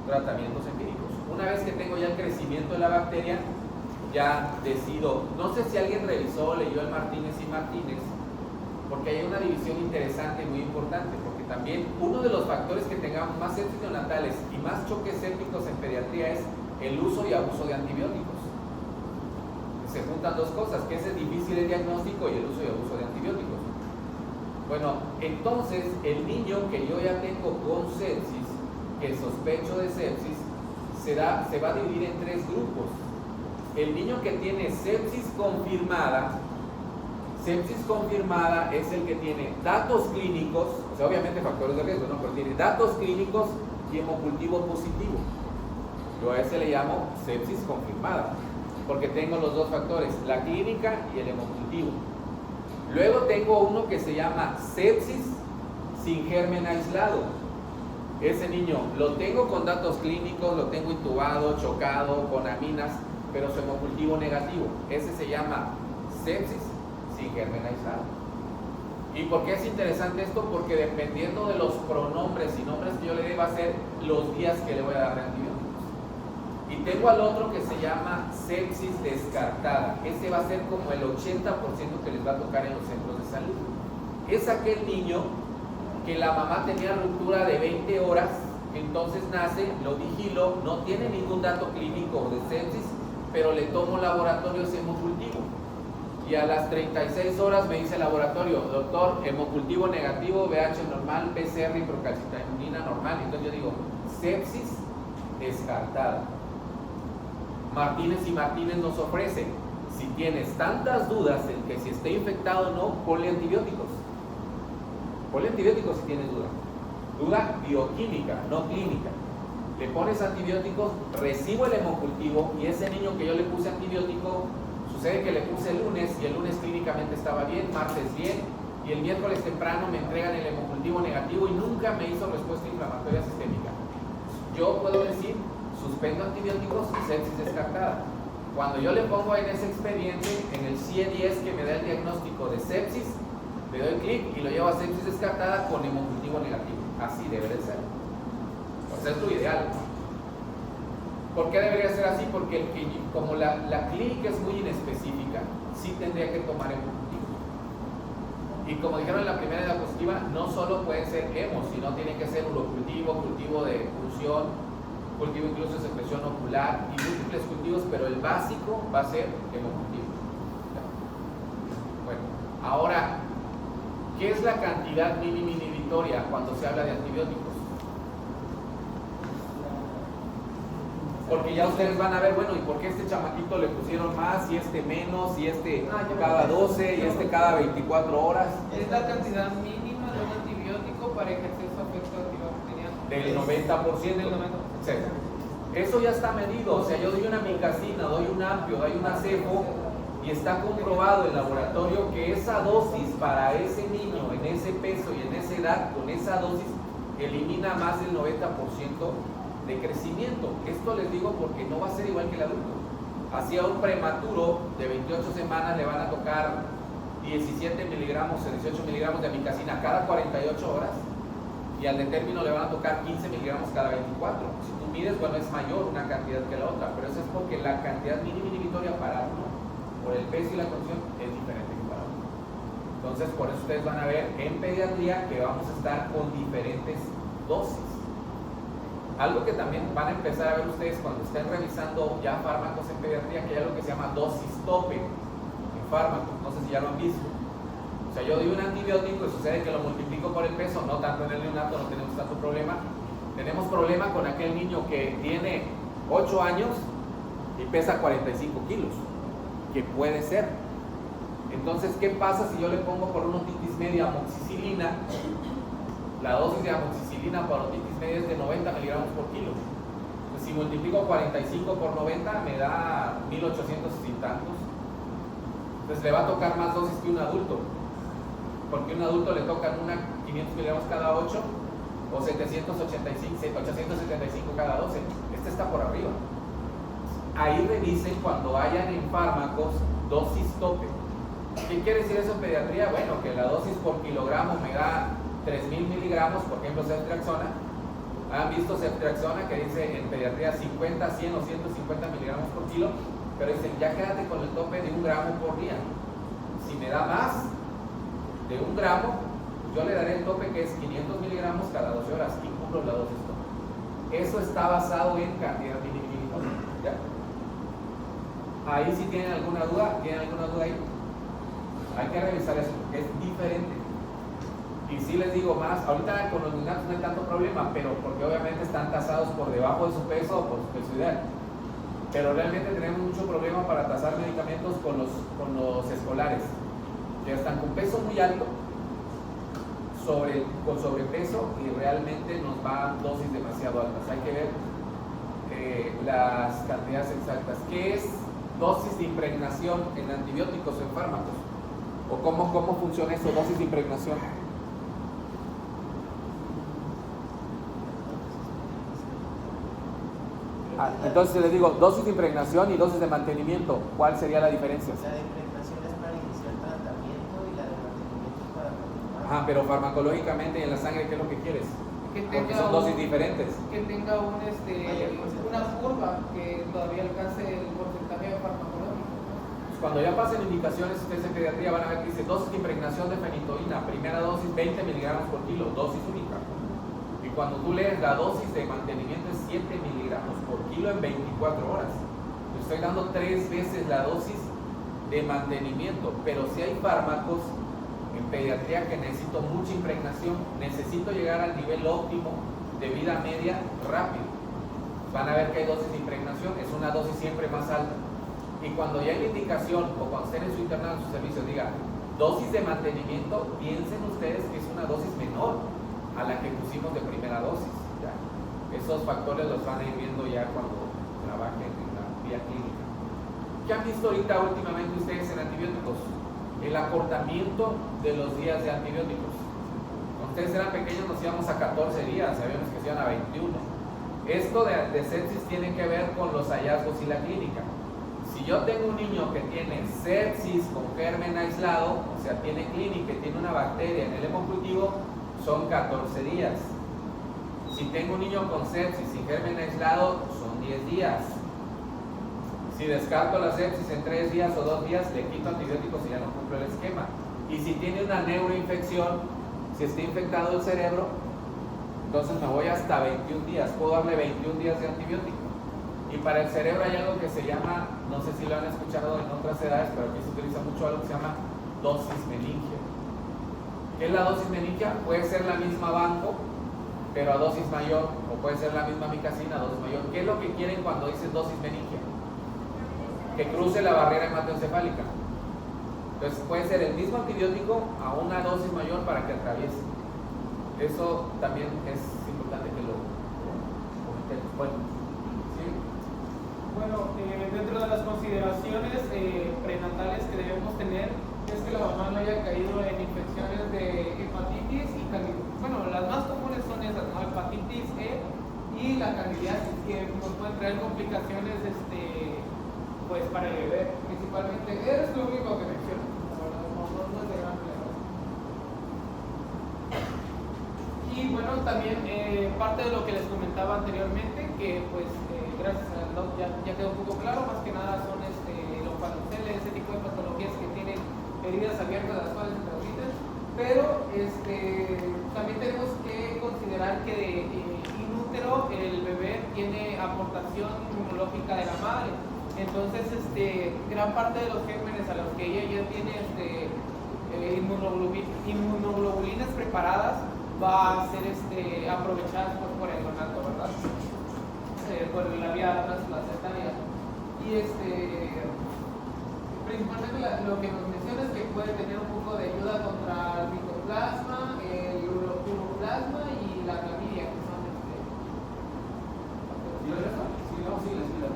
tratamientos empíricos. Una vez que tengo ya el crecimiento de la bacteria, ya decido, no sé si alguien revisó, leyó el Martínez y Martínez, porque hay una división interesante y muy importante, porque también uno de los factores que tengamos más sepsis neonatales y más choques sépticos en pediatría es el uso y abuso de antibióticos. Se juntan dos cosas, que es el difícil diagnóstico y el uso y abuso de antibióticos. Bueno, entonces el niño que yo ya tengo con sepsis, que sospecho de sepsis, se va a dividir en 3 grupos. El niño que tiene sepsis confirmada es el que tiene datos clínicos, o sea, obviamente factores de riesgo, ¿no? Pero tiene datos clínicos y hemocultivo positivo. Yo a ese le llamo sepsis confirmada, porque tengo los dos factores, la clínica y el hemocultivo. Luego tengo uno que se llama sepsis sin germen aislado. Ese niño lo tengo con datos clínicos, lo tengo intubado, chocado, con aminas, pero su hemocultivo negativo. Ese se llama sepsis sin germen aislado. ¿Y por qué es interesante esto? Porque dependiendo de los pronombres y nombres que yo le dé, va a ser los días que le voy a dar de antibióticos. Y tengo al otro que se llama sepsis descartada. Ese va a ser como el 80% que les va a tocar en los centros de salud. Es aquel niño que la mamá tenía ruptura de 20 horas, entonces nace, lo vigilo, no tiene ningún dato clínico de sepsis, pero le tomo laboratorios hemocultivo. Y a las 36 horas me dice el laboratorio, doctor, hemocultivo negativo, VH normal, PCR y procalcitonina normal. Entonces yo digo, sepsis descartada. Martínez y Martínez nos ofrece, si tienes tantas dudas en que si está infectado o no, ponle antibióticos. Ponle antibióticos si tienes duda. Duda bioquímica, no clínica. Le pones antibióticos, recibo el hemocultivo y ese niño que yo le puse antibiótico, sucede que le puse el lunes y el lunes clínicamente estaba bien, martes bien, y el miércoles temprano me entregan el hemocultivo negativo y nunca me hizo respuesta inflamatoria sistémica. Yo puedo decir, suspendo antibióticos, sepsis descartada. Cuando yo le pongo en ese expediente, en el CIE-10 que me da el diagnóstico de sepsis, le doy clic y lo llevo a sepsis descartada con hemocultivo negativo. Así debe de ser. O sea, es lo ideal. ¿Por qué debería ser así? Porque como la clínica es muy inespecífica, sí tendría que tomar hemocultivo. Y como dijeron en la primera diapositiva, no solo pueden ser hemos, sino tiene que ser urocultivo, cultivo de punción, cultivo incluso de secreción ocular y múltiples cultivos, pero el básico va a ser hemocultivo. Bueno, ahora, ¿qué es la cantidad mínima inhibitoria cuando se habla de antibióticos? Porque ya ustedes van a ver, bueno, ¿y por qué este chamaquito le pusieron más y este menos y este cada 12 y este cada 24 horas? Es la cantidad mínima de un antibiótico para ejercer su efecto antibacteriano. Del 90%. Del 90%. Sí. Eso ya está medido, o sea, yo doy una micacina, doy un apio, doy una cepo y está comprobado en el laboratorio que esa dosis para ese niño en ese peso y en esa edad, con esa dosis, elimina más del 90% de crecimiento. Esto les digo porque no va a ser igual que el adulto. Así a un prematuro de 28 semanas le van a tocar 17 miligramos o 18 miligramos de amicacina cada 48 horas y al de término le van a tocar 15 miligramos cada 24. Si tú mides, bueno, es mayor una cantidad que la otra, pero eso es porque la cantidad mínima inhibitoria para uno, por el peso y la condición, es diferente que para otro. Entonces, por eso ustedes van a ver en pediatría que vamos a estar con diferentes dosis. Algo que también van a empezar a ver ustedes cuando estén revisando ya fármacos en pediatría, que hay algo que se llama dosis tope en fármacos, no sé si ya lo han visto. O sea, yo doy un antibiótico y sucede que lo multiplico por el peso, no tanto en el neonato, no tenemos tanto problema. Tenemos problema con aquel niño que tiene 8 años y pesa 45 kilos, que puede ser. Entonces, ¿qué pasa si yo le pongo por una otitis media amoxicilina? La dosis de amoxicilina para otitis media es de 90 miligramos por kilo. Pues si multiplico 45 por 90 me da 1800 y tantos. Entonces le va a tocar más dosis que un adulto. Porque a un adulto le tocan una 500 miligramos cada 8 o 875 cada 12. Este está por arriba. Ahí revisen cuando hayan en fármacos dosis tope. ¿Qué quiere decir eso en pediatría? Bueno, que la dosis por kilogramo me da 3000 miligramos, por ejemplo, ceftriaxona. Han visto ceftriaxona que dice en pediatría 50, 100 o 150 miligramos por kilo, pero dicen ya quédate con el tope de 1 gramo por día. Si me da más de 1 gramo, yo le daré el tope que es 500 miligramos cada 12 horas y cumplo la dosis tope. Eso está basado en cantidad mínima. ¿Ya? Ahí si tienen alguna duda, ahí? Hay que revisar eso, es diferente. Y sí les digo más, ahorita con los neonatos no hay tanto problema, pero porque obviamente están tasados por debajo de su peso o por su peso ideal. Pero realmente tenemos mucho problema para tasar medicamentos con los escolares, que están con peso muy alto, con sobrepeso y realmente nos van dosis demasiado altas. Hay que ver las cantidades exactas. ¿Qué es dosis de impregnación en antibióticos o en fármacos? ¿O cómo funciona eso, dosis de impregnación? Entonces les digo, dosis de impregnación y dosis de mantenimiento, ¿cuál sería la diferencia? La de impregnación es para iniciar tratamiento Ajá, pero farmacológicamente en la sangre, ¿qué es lo que quieres? Que Porque son dosis diferentes. que tenga una curva que todavía alcance el porcentaje farmacológico. Pues cuando ya pasen indicaciones, ustedes en pediatría van a ver que dice dosis de impregnación de fenitoína, primera dosis 20 miligramos por kilo, dosis única. Y cuando tú lees la dosis de mantenimiento es 7 miligramos por kilo en 24 horas. Te estoy dando 3 veces la dosis de mantenimiento, pero si hay fármacos en pediatría que necesito mucha impregnación, necesito llegar al nivel óptimo de vida media rápido. Van a ver que hay dosis de impregnación, es una dosis siempre más alta. Y cuando ya hay la indicación o cuando estén en su internado, en su servicio, diga dosis de mantenimiento, piensen ustedes que es una dosis menor a la que pusimos de primera dosis. ¿Ya? Esos factores los van a ir viendo ya cuando trabajen en la vía clínica. ¿Qué han visto ahorita últimamente ustedes en antibióticos? El acortamiento de los días de antibióticos. Cuando ustedes eran pequeños nos íbamos a 14 días, sabíamos que se iban a 21. Esto de sepsis tiene que ver con los hallazgos y la clínica. Si yo tengo un niño que tiene sepsis con germen aislado, o sea, tiene clínica y tiene una bacteria en el hemocultivo, son 14 días. Si tengo un niño con sepsis y germen aislado, son 10 días. Si descarto la sepsis en 3 días o 2 días, le quito antibióticos y ya no cumplo el esquema. Y si tiene una neuroinfección, si está infectado el cerebro, entonces me voy hasta 21 días. Puedo darle 21 días de antibiótico. Y para el cerebro hay algo que se llama, no sé si lo han escuchado en otras edades, pero aquí se utiliza mucho algo que se llama dosis meningia. ¿Qué es la dosis meningia? Puede ser la misma banco, pero a dosis mayor, o puede ser la misma micacina a dosis mayor. ¿Qué es lo que quieren cuando dicen dosis meningia? Que cruce la barrera hematoencefálica. Entonces puede ser el mismo antibiótico a una dosis mayor para que atraviese. Eso también es importante que lo comentemos. Bueno, ¿sí? Bueno, dentro de las consideraciones prenatales que debemos tener es que la mamá no haya caído en infecciones de hepatitis y candidiasis. Bueno, las más comunes son esas, ¿no? Hepatitis E y la candidiasis, que nos pueden traer complicaciones pues para el bebé, principalmente. Eres lo único que menciona, la verdad, no es de gran problema. Y bueno, también parte de lo que les comentaba anteriormente, que pues gracias a Doc ya quedó un poco claro, más que nada son los panoceles, ese tipo de patologías que tienen heridas abiertas las cuales se transmiten, pero también tenemos que considerar que in útero el bebé tiene aportación inmunológica de la madre. Entonces, gran parte de los gérmenes a los que ella ya tiene inmunoglobulinas preparadas va a ser aprovechadas por el donato, ¿verdad? Por la vía transplacentaria. Y principalmente lo que nos menciona es que puede tener un poco de ayuda contra el micoplasma, el uroplasma y la clamidia, que son ¿Y el resto? Sí, no, sí, les pido.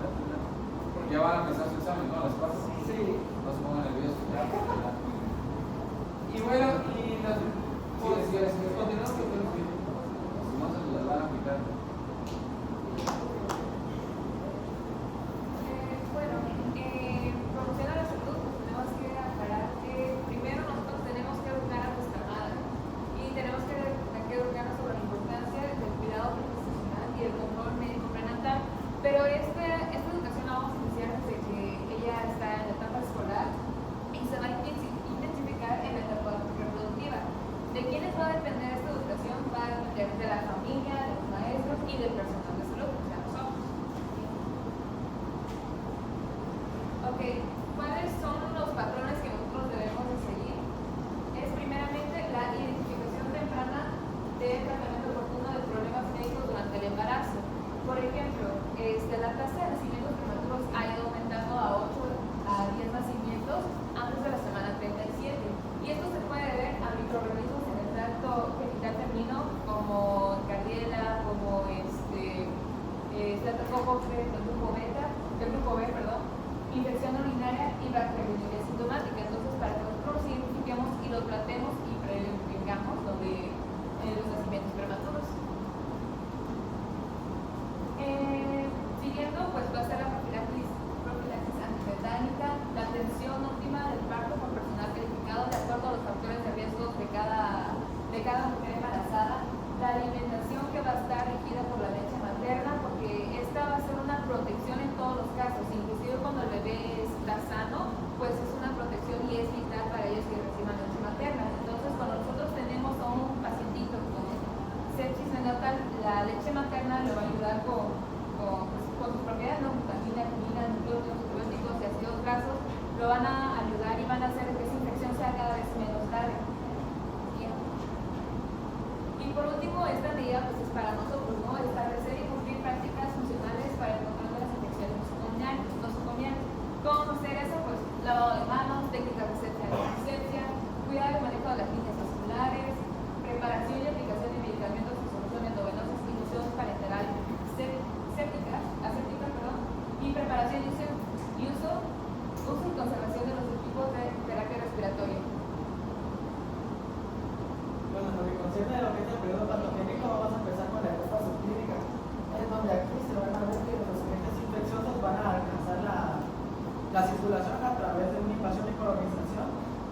Ya van a empezar su examen, ¿no? Las cosas. Sí. No se pongan nerviosos. Y bueno, continuamos con el Si no, se las van a aplicar. Promoción a la salud, pues tenemos que aclarar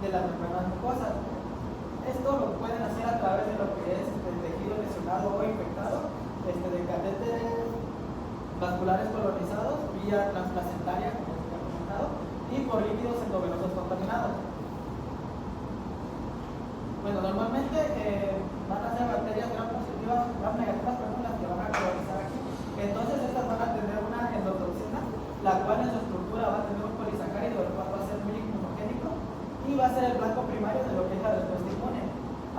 de las membranas mucosas. Esto lo pueden hacer a través de lo que es el tejido lesionado o infectado, de catéteres vasculares colonizados, vía transplacentaria, como se ha comentado, y por líquidos endovenosos contaminados. Bueno, normalmente van a ser bacterias gram positivas, gram negativas, perdón, las que van a colonizar aquí. Entonces estas van a tener una endotoxina, la cual en su estructura va a tener un polisacárido, el cual va a ser muy inmunogénico y va a ser el blanco primario de lo que es la respuesta inmune.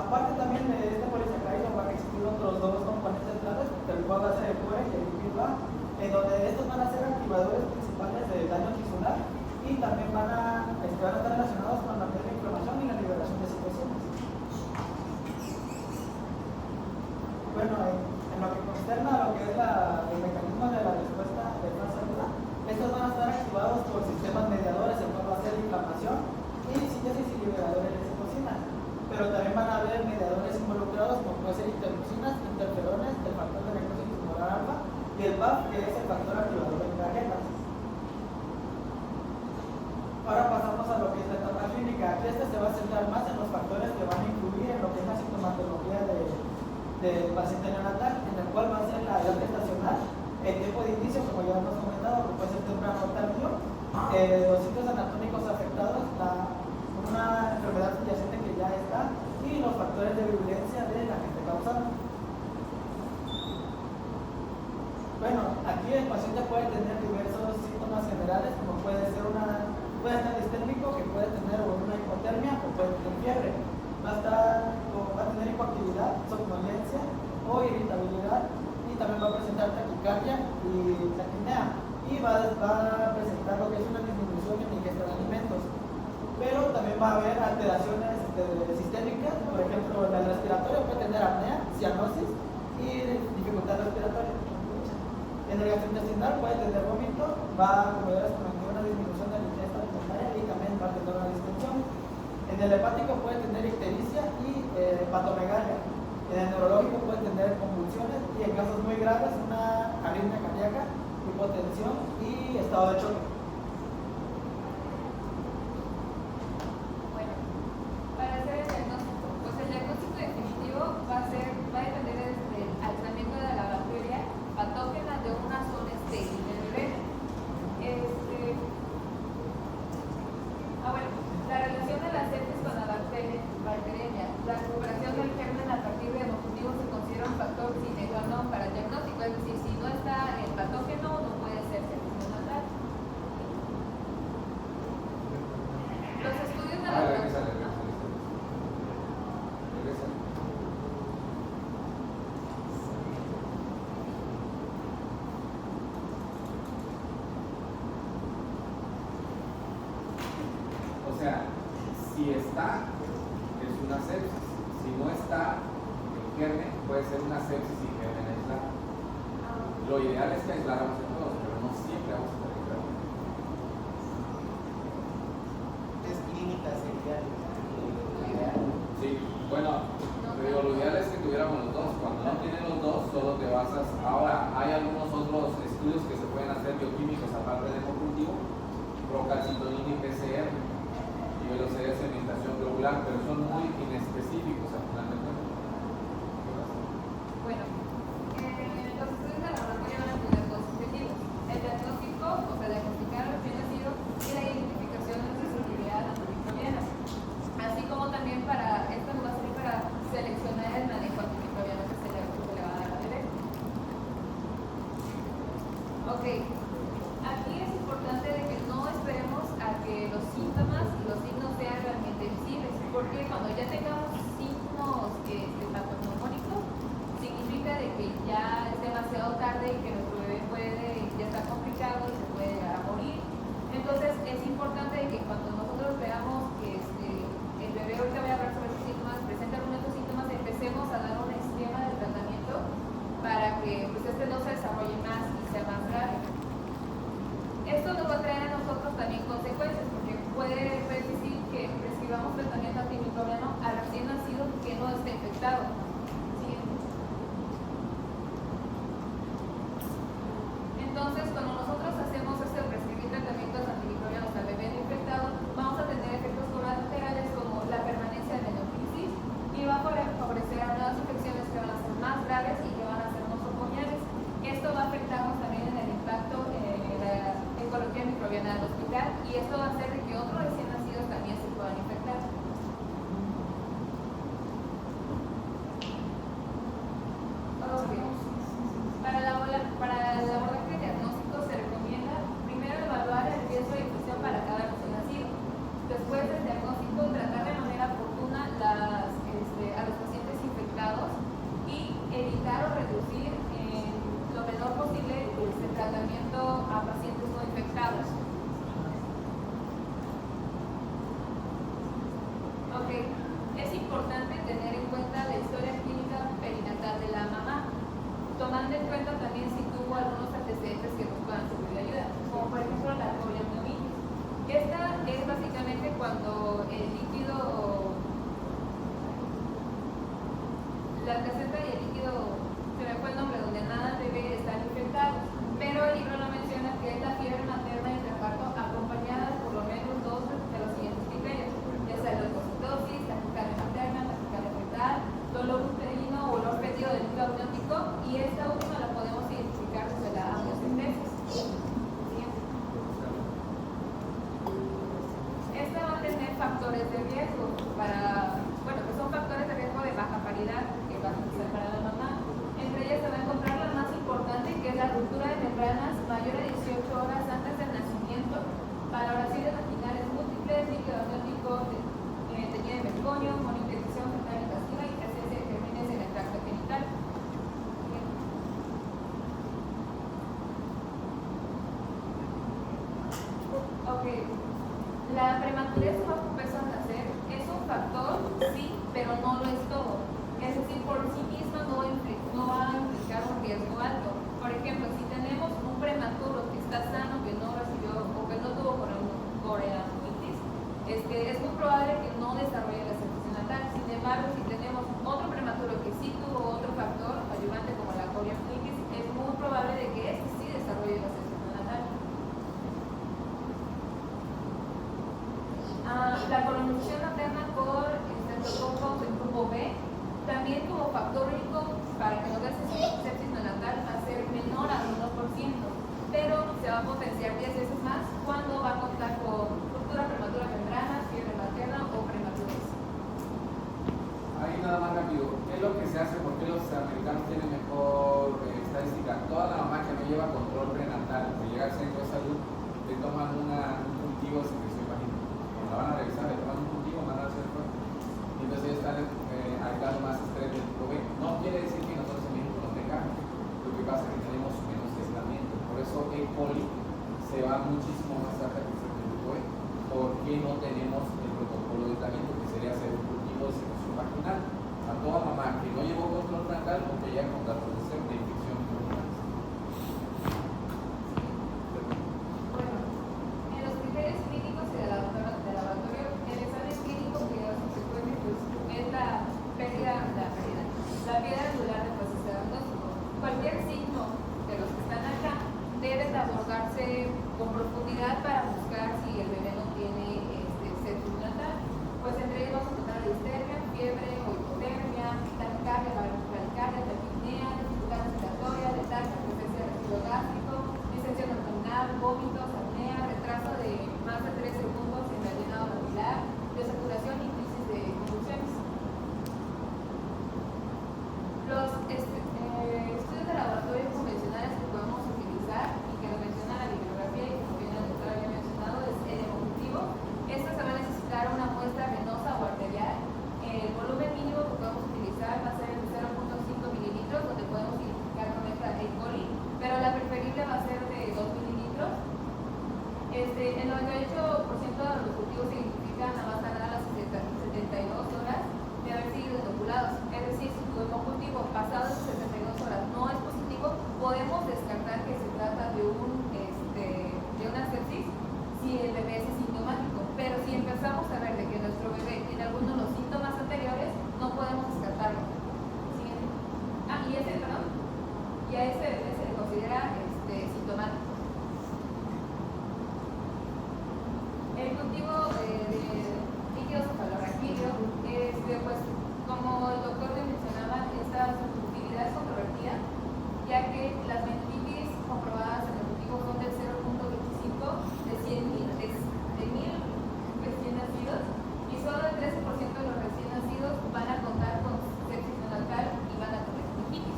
Aparte también de este polisacárido van a existir otros dos componentes claves, el cual va a ser el core y el lípido A, en donde estos van a ser activadores principales del daño tisular y también van a estar relacionados con la inflamación y la liberación de citocinas. Bueno, en lo que concerna a lo que es el mecanismo de la respuesta de una célula, estos van a estar activados por sistemas mediadores, el cual va a ser inflamación y síntesis y liberadores de citocinas. Pero también van a haber mediadores involucrados como puede ser interleucinas, interferones, el factor de necrosis tumoral alfa y el BAF, que es el factor activador de plaquetas. Ahora pasamos a lo que es la etapa clínica. Aquí se va a centrar más en los factores que van a influir en lo que es la sintomatología del paciente neonatal, en el cual va a ser la edad gestacional, el tiempo de inicio, como ya hemos comentado, que puede ser temprano o tardío, los sitios anatómicos afectados, una enfermedad subyacente que ya está, y los factores de virulencia del agente causante. Bueno, aquí el paciente puede tener diversos síntomas generales, como puede estar distérmico, que puede tener una hipotermia o puede tener fiebre. Va a tener hipoactividad, somnolencia o irritabilidad, y también va a presentar taquicardia y taquipnea, y va a presentar lo que es una disminución en la ingesta de alimentos. Pero también va a haber alteraciones sistémicas, por ejemplo, en el respiratorio puede tener apnea, cianosis y dificultad respiratoria. En el gastrointestinal puede tener vómito, va a tener una disminución de la ingesta alimentaria y también va a tener una distensión. En el hepático puede tener ictericia y hepatomegalia. En el neurológico puede tener convulsiones y en casos muy graves una arritmia cardíaca, hipotensión y estado de choque. Bueno, para hacer el diagnóstico, pues el diagnóstico definitivo va a depender del aislamiento de la bacteria patógena de una zona estéril del bebé. Bueno, la relación de la sepsis con la bacteriemia, la recuperación del germen a partir de motivos se considera un factor sine qua non para el diagnóstico, es decir, si no está el patógeno no puede ser sepsis neonatal. Los estudios de la Regresa. O sea, si está, es una sepsis. Si no está, el germen puede ser una sepsis y germen aislado. Lo ideal es que aisláramos a todos, pero no siempre vamos a estar aislados. Es clínica sería lo ideal. Sí, bueno, te digo, lo ideal es que tuviéramos los dos. Cuando no tienen los dos, solo te basas. Ahora, hay algunos otros estudios que se pueden hacer bioquímicos aparte del conjuntivo, procalcitonina y PCR. Velocidad de sedimentación globular, pero son muy inespecíficos al final de cuentas. Bueno, los estudios de laboratorio van a tener dos objetivos: el diagnóstico, o sea, diagnosticar el recién nacido, y la identificación de susceptibilidad antimicrobiana, así como también esto nos va a servir para seleccionar el manejo antimicrobiano que se le va a dar al bebé. Ok, aquí es importante de que no esperemos a que los síntomas y los signos sean realmente visibles, porque cuando ya tengamos signos patognomónicos, significa de que ya es demasiado tarde y que nuestro bebé ya está complicado y se puede llegar a morir. Entonces es importante de que cuando nosotros veamos que el bebé, ahorita voy a hablar sobre estos síntomas, presenta algunos de estos síntomas, empecemos a dar un esquema de tratamiento para que pues, no se desarrolle más y sea más grave. Esto nos va a traer a nosotros también consecuencias, porque puede decir que prescribamos tratamiento antimicrobiano al recién nacido que no esté infectado. Siguiente. Entonces, cuando nosotros hacemos prescribir tratamientos antimicrobianos al bebé no infectado, vamos a tener efectos colaterales como pero no lo es todo. Es decir, por sí misma no va a implicar un riesgo alto. Por ejemplo, si tenemos un prematuro que está sano, que no recibió o que no tuvo coreamnitis, es muy probable que no desarrolle la sepsis neonatal. Sin embargo, si tenemos otro prematuro que sí tuvo otro factor ayudante como la coreamnitis, es muy probable de que este sí desarrolle la sepsis neonatal. La colonización materna por estreptococos del grupo B también como factor único para que no dé sepsis neonatal va a ser menor al 1%, pero se va a potenciar 10 veces más cuando va a contar con ruptura prematura membrana, fiebre materna o prematurez. Ahí nada más rápido, ¿qué es lo que se hace? ¿Por qué los americanos tienen mejor estadística? Toda la mamá que no lleva control prenatal, que llega al centro de salud, le toman un cultivo de secreción vaginal. Cuando la van a revisar, le toman un cultivo, mandan a hacer y entonces ellos están aislando más estrés del tipo B. No quiere decir que nosotros en México no tengamos, lo que pasa es que tenemos menos aislamiento. Por eso E. coli se va muchísimo más alta que el grupo B, porque no tenemos el protocolo de aislamiento, que sería hacer un cultivo de secreción vaginal a toda mamá que no llevó control frontal o que ya con datos de infección vaginal. Bueno, en los criterios clínicos de laboratorio, el examen clínico que se puede, pues, es la piedra angular del proceso diagnóstico. Cualquier signo de los que están acá debe de abordarse con profundidad para buscar si el bebé no tiene sepsis neonatal. Pues entre ellos vamos a encontrar histeria, fiebre o hipotermia, taquicardia, bradicardia, taquipnea, dificultad respiratoria, letargia, presencia de residuo gástrico, distensión abdominal, vómitos, apnea, retraso de más de 3 segundos en la llenado maxilar, desaturación y crisis de convulsiones. Los estudios de laboratorio convencionales que podemos utilizar y que lo menciona la bibliografía y como bien la doctora había mencionado es el hemocultivo. Esta se va a necesitar una muestra venosa o arterial. El volumen mínimo que podemos utilizar va a ser de 0.5 mililitros, donde podemos identificar con esta E. coli, pero la preferible va a ser de 2 mililitros. El 98% de los cultivos se identifican a más tardar a las 72 horas de haber sido inoculados. Es decir, si tu hemocultivo pasado esas 72 horas no es positivo, podemos descartar que se trata de una sepsis si el bebé es asintomático. Pero si empezamos a ver de que nuestro bebé tiene algunos de los síntomas anteriores, no podemos descartarlo. Siguiente. Y a ese bebé se le considera sintomático. El cultivo de líquido cefalorraquídeo, pues como el doctor le mencionaba, esta subjetividad es controvertida, ya que las meningitis comprobadas en el cultivo son del 0.25 de 100.000 recién nacidos, y solo el 13% de los recién nacidos van a contar con sepsis neonatal y van a tener meningitis.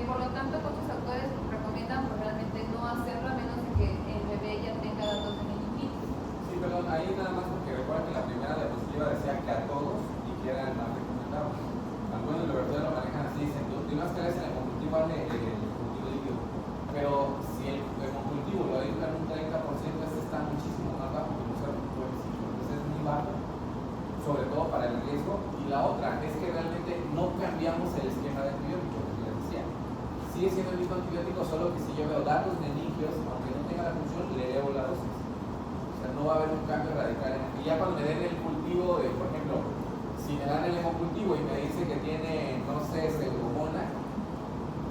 Por lo tanto, muchos autores recomiendan realmente no hacerlo a menos de que el bebé ya tenga datos de meningitis. Sí, perdón, ahí nada más porque recuerda que la primera diapositiva decía que a todos y que era el más recomendado. Algunos de los lo manejan así, dicen, tú no escales en el hemocultivo, hazle el cultivo líquido. Pero si el hemocultivo lo dedican un 30%, este está muchísimo más bajo que un 0.25. Entonces es muy bajo, sobre todo para el riesgo. Y la otra es que realmente no cambiamos el esquema de antibióticos, como les decía. Sigue siendo el mismo antibiótico, solo que si yo veo datos meningios, aunque no tenga la función, le elevo la dosis. O sea, no va a haber un cambio radical. Y ya cuando me den el cultivo, por ejemplo, si me dan el hemocultivo y me dice que tiene, no sé, pseudomonas,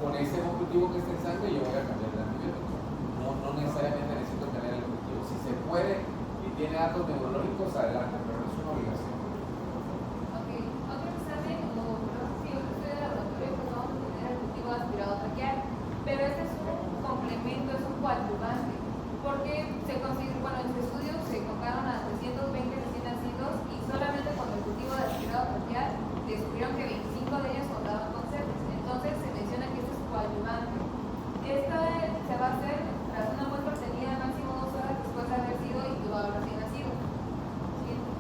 con ese hemocultivo que está en sangre yo voy a cambiar el antibiótico. No necesariamente necesito tener el hemocultivo. Si se puede y tiene datos neurológicos, adelante, pero no es una obligación. Ok, otro examen o estudio de laboratorio, pues vamos a tener el cultivo aspirado traqueal, pero este es un complemento, es un coadyuvante, porque se considera, bueno, en su estudio se contaron a 320 recién nacidos y solamente con el cultivo de aspirado traqueal descubrieron que 25 de ellos contaban con sepsis. Entonces se menciona que este es coadyuvante. Esta se va a hacer tras una muestra obtenida máximo 2 horas después de haber sido intubado recién nacido. Siguiente.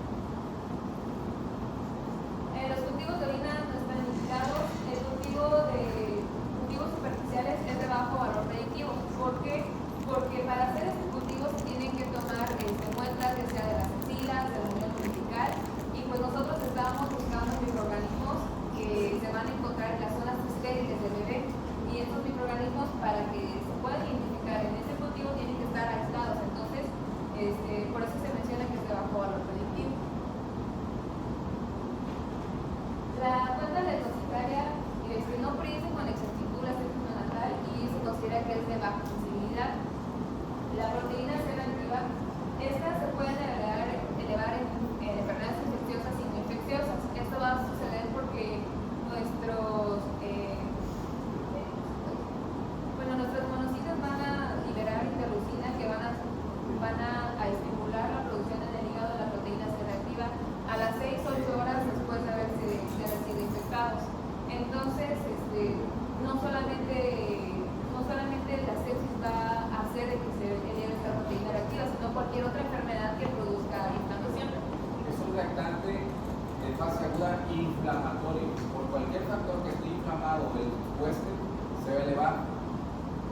un reactante de fase aguda inflamatorio. Por cualquier factor que esté inflamado o el huésped se va a elevar.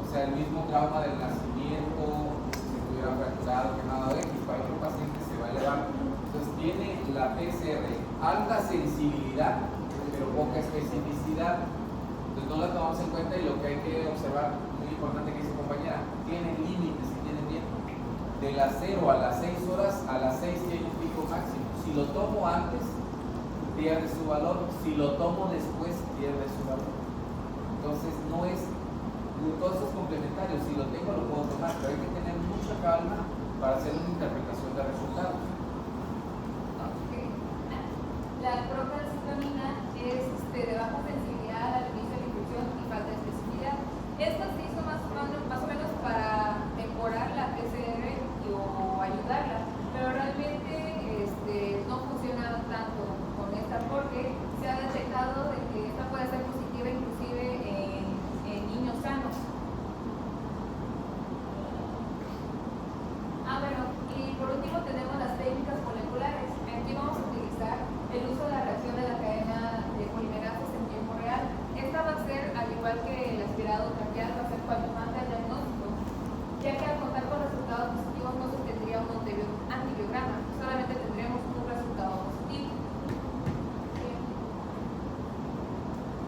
O sea, el mismo trauma del nacimiento, si estuviera fracturado, quemado X, para otro paciente se va a elevar. Entonces tiene la PCR alta sensibilidad, pero poca especificidad. Entonces no la tomamos en cuenta y lo que hay que observar, muy importante que dice compañera, tiene límites y tiene tiempo. De las 0 a las 6 horas, a las 6 tiene un pico máximo. Si lo tomo antes, pierde su valor. Si lo tomo después, pierde su valor. Entonces no es cosas complementarias. Si lo tengo, lo puedo tomar, pero hay que tener mucha calma para hacer una interpretación de resultados. Okay. La procalcitonina es de baja sensibilidad al inicio de la infusión y falta de especificidad. Esto se hizo más o menos para mejorar la PCR o ayudarla, pero realmente no funciona tanto con esta porque se ha detectado de que esta puede ser positiva inclusive en niños sanos. Bueno, y por último tenemos las técnicas moleculares. Aquí vamos a utilizar el uso de la reacción de la cadena de polimerasas en tiempo real. Esta va a ser, al igual que el aspirado traqueal, va a ser coadyuvante al diagnóstico, ya que al contar con resultados positivos no se tendría un antibiograma, solamente tendríamos un resultado positivo.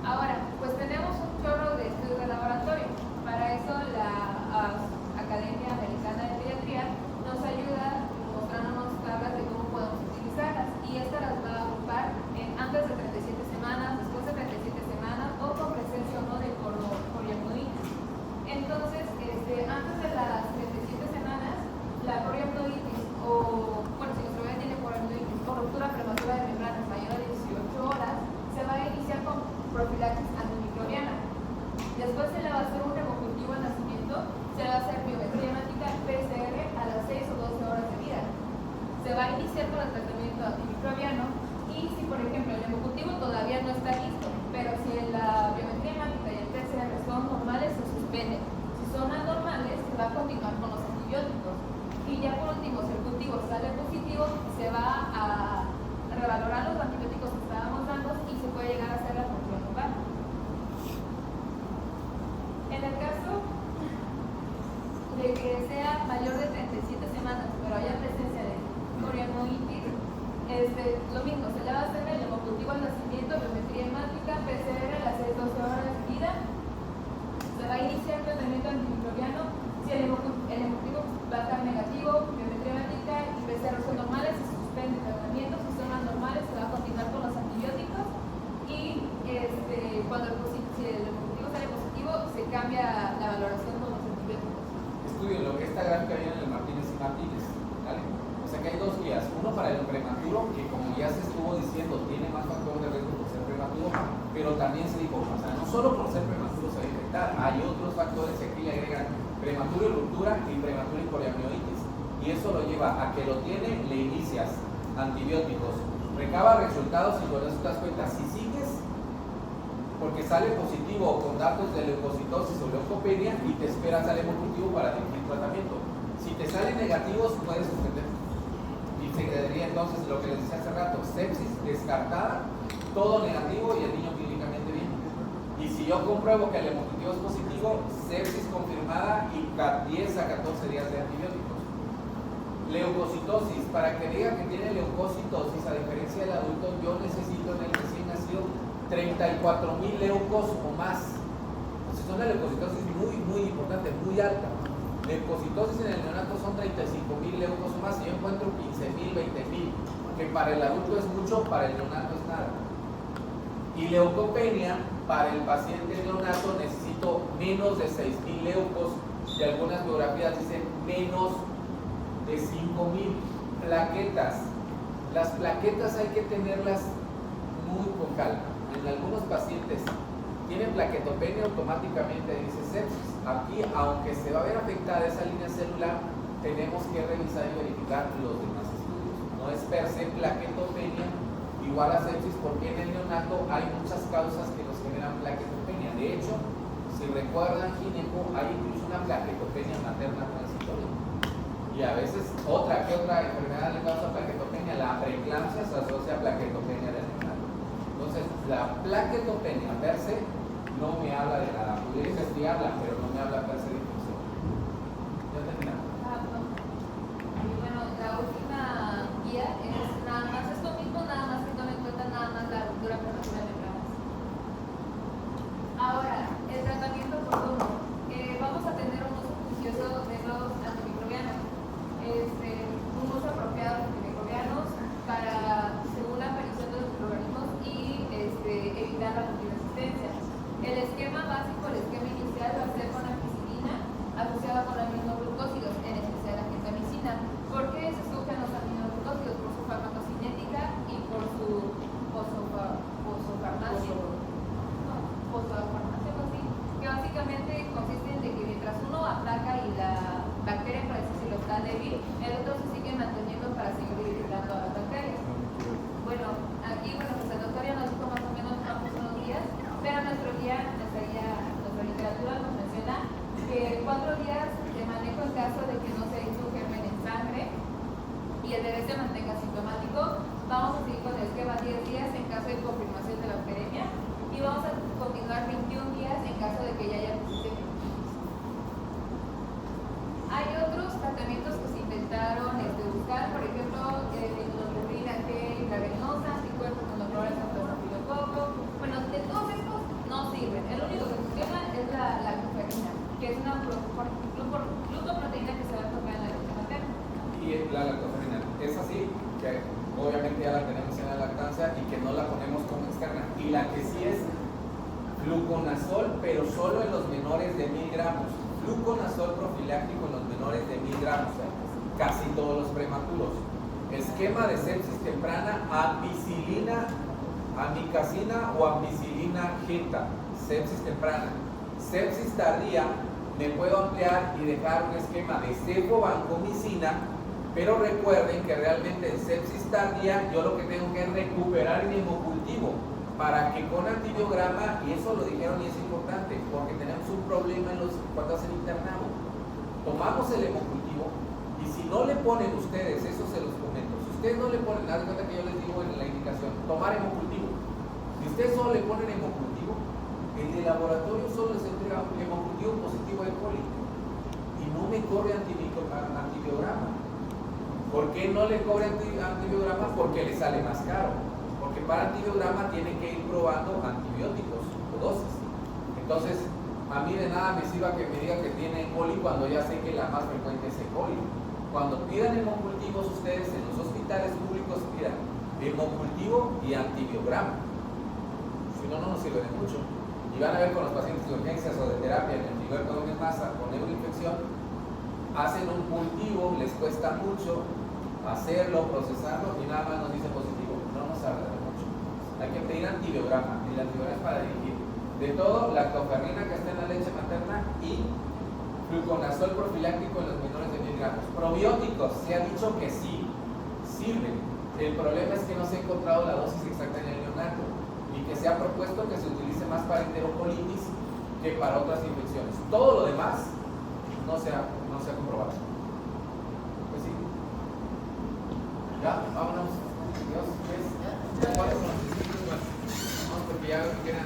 Ahora, pues tenemos un chorro de estudios de laboratorio. Para eso la Academia Americana de Pediatría nos ayuda mostrándonos tablas de cómo podemos utilizarlas, y esta las va a agrupar en antes de 37 semanas, después de 37 semanas o con presencia o no de coriamnoides. Entonces, antes de las 37 semanas, la coriamnoides si nuestro bebé tiene coriamnoides o ruptura prematura de membranas mayor de 18 horas, se va a iniciar con profilaxis antimicrobiana. Después se le va a hacer un remocultivo al nacimiento, se le va a hacer biometría hemática PCR a las 6 o 12 horas de vida. Se va a iniciar con el tratamiento antimicrobiano y si por ejemplo el hemocultivo todavía no está listo, pero si la biometría hemática y el PCR son normales, se suspende. Si son anormales, se va a continuar con los antibióticos. Y ya por último, si el cultivo sale positivo, se va a revalorar los antibióticos que estábamos dando y se puede llegar a hacer la función local. En el caso de que sea mayor de 37 semanas, pero haya presencia de coriamnoides, lo mismo, se le va a hacer el hemocultivo al nacimiento, biometría hemática, PCR a las 6-12 horas de vida, se va a iniciar el tratamiento antimicrobiano. Si el hemocultivo va a estar negativo, biometría hemática y PCR son normales, se suspende el tratamiento. Si son anormales, se va a continuar con los antibióticos y cuando si el hemocultivo sale positivo, se cambia la valoración con los antibióticos. Estudien lo que esta gráfica viene en el Martínez y Martínez, ¿vale? O sea que hay dos guías, uno para el prematuro, que como ya se estuvo diciendo, tiene más factor de riesgo por ser prematuro, pero también se dijo, o sea, no solo por ser prematuro se va a infectar, hay otros factores que aquí le agregan prematuro y ruptura y prematuro y coriamnoides, y eso lo lleva a que lo tiene, le inicias antibióticos, recaba resultados y con eso te das cuenta, si sigues porque sale positivo con datos de leucocitosis o leucopenia y te esperas al hemocultivo para dirigir tratamiento. Si te salen negativos, puedes suspender. Y se quedaría entonces lo que les decía hace rato, sepsis descartada, todo negativo y el niño clínicamente bien. Y si yo compruebo que el hemocultivo es positivo, sepsis confirmada y 10 a 14 días de antibióticos. Leucocitosis, para que diga que tiene leucocitosis, a diferencia del adulto, yo necesito en el recién nacido 34,000 leucos o más. Entonces es una leucocitosis muy importante, muy alta. Leucocitosis en el neonato son 35,000 leucos o más, y yo encuentro 15,000, 20,000, que para el adulto es mucho, para el neonato es nada. Y leucopenia, para el paciente neonato necesito menos de 6,000 leucos, y algunas biografías dicen menos de 5,000. Plaquetas. Las plaquetas hay que tenerlas muy con calma. En algunos pacientes tienen plaquetopenia, automáticamente dice sepsis. Aquí, aunque se va a ver afectada esa línea celular, tenemos que revisar y verificar los demás estudios. No es per se plaquetopenia igual a sepsis, porque en el neonato hay muchas causas que nos generan plaquetopenia. De hecho, si recuerdan gineco, hay incluso una plaquetopenia materna transitoria. Y a veces otra enfermedad le causa plaquetopenia, la preeclampsia, se La plaquetopenia per se no me habla de nada. Pudiera investigarla, pero no me habla per se de infección. Ya terminamos. Y bueno, la última guía es nada más esto mismo, nada más que tome en cuenta nada más la ruptura prematura de membranas. Ahora, el tratamiento oportuno. Vamos a tener un uso juicioso de los antimicrobianos. Un uso apropiado de los antimicrobianos para, según la aparición de los microorganismos y evitar la multiresistencia. El esquema básico, el esquema inicial va a ser con ampicilina asociada con aminoglucósidos, en especial la gentamicina. ¿Por qué se escogen los aminoglucósidos? Por su farmacocinética y por su posofarmacia. Posofarmacia, algo así. Que básicamente consiste en de que mientras uno ataca y la bacteria parece que lo está débil, el otro se sigue manteniendo para seguir debilitando a las bacterias. Bueno, aquí, pues el doctor ya nos dijo más o menos unos días, pero nuestra literatura nos menciona que 4 días de manejo en caso de que no se hizo un germen en sangre y el bebé se mantenga sintomático. Vamos a seguir con el esquema 10 días en caso de confirmación de la bacteremia y vamos a continuar 21 días en caso de que ya haya presencia. Hay otros tratamientos que se intentaron buscar, por ejemplo, inmunoglobulina G intravenosa, anticuerpos monoclonales contra el estafilococo. Bueno, de todos estos no sirven. El único que funciona es la lactoferrina, que es una glucoproteína que se va a tomar en la leche materna. Y la lactoferrina es así, que obviamente ya la tenemos en la lactancia y que no la ponemos como externa. Y la que sí es fluconazol, pero solo en los menores de 1000 gramos. Fluconazol profiláctico en los menores de 1000 gramos, casi todos los prematuros. Esquema de sepsis temprana, ampicilina, amikacina o ampicilina genta, sepsis temprana. Sepsis tardía, me puedo ampliar y dejar un esquema de cefovancomicina, pero recuerden que realmente en sepsis tardía yo lo que tengo que es recuperar el hemocultivo para que con antibiograma, y eso lo dijeron y es importante, porque tenemos un problema cuando hacen internado. Tomamos el hemocultivo y si no le ponen ustedes, eso se los comento, si ustedes no le ponen, haz de cuenta que yo les digo en la indicación, tomar hemocultivo. Si ustedes solo le ponen hemocultivo, el de laboratorio solo les entrega un hemocultivo positivo de coli y no me corre antibiograma. ¿Por qué no le corre antibiograma? Porque le sale más caro. Porque para antibiograma tienen que ir probando antibióticos o dosis. Entonces, a mí de nada me sirva que me diga que tiene E. coli cuando ya sé que la más frecuente es E. coli. Cuando pidan hemocultivos ustedes en los hospitales públicos, pidan hemocultivo y antibiograma. Si no, no nos sirve de mucho. Y van a ver con los pacientes de urgencias o de terapia en el Filiberto Gómez Maza con neuroinfección, hacen un cultivo, les cuesta mucho hacerlo, procesarlo y nada más nos dice positivo. No nos habla de mucho. Hay que pedir antibiograma y el antibiograma es para dirigir. De todo, lactoferrina que está en la leche materna y fluconazol profiláctico en los menores de 1000 gramos. Probióticos, se ha dicho que sí, sirven. El problema es que no se ha encontrado la dosis exacta en el neonato y que se ha propuesto que se utilice más para enterocolitis que para otras infecciones. Todo lo demás no se ha comprobado. Pues sí. Ya, vámonos. Dios, ¿qué es? ¿Cuántos son los discípulos? Vamos porque ya quedan.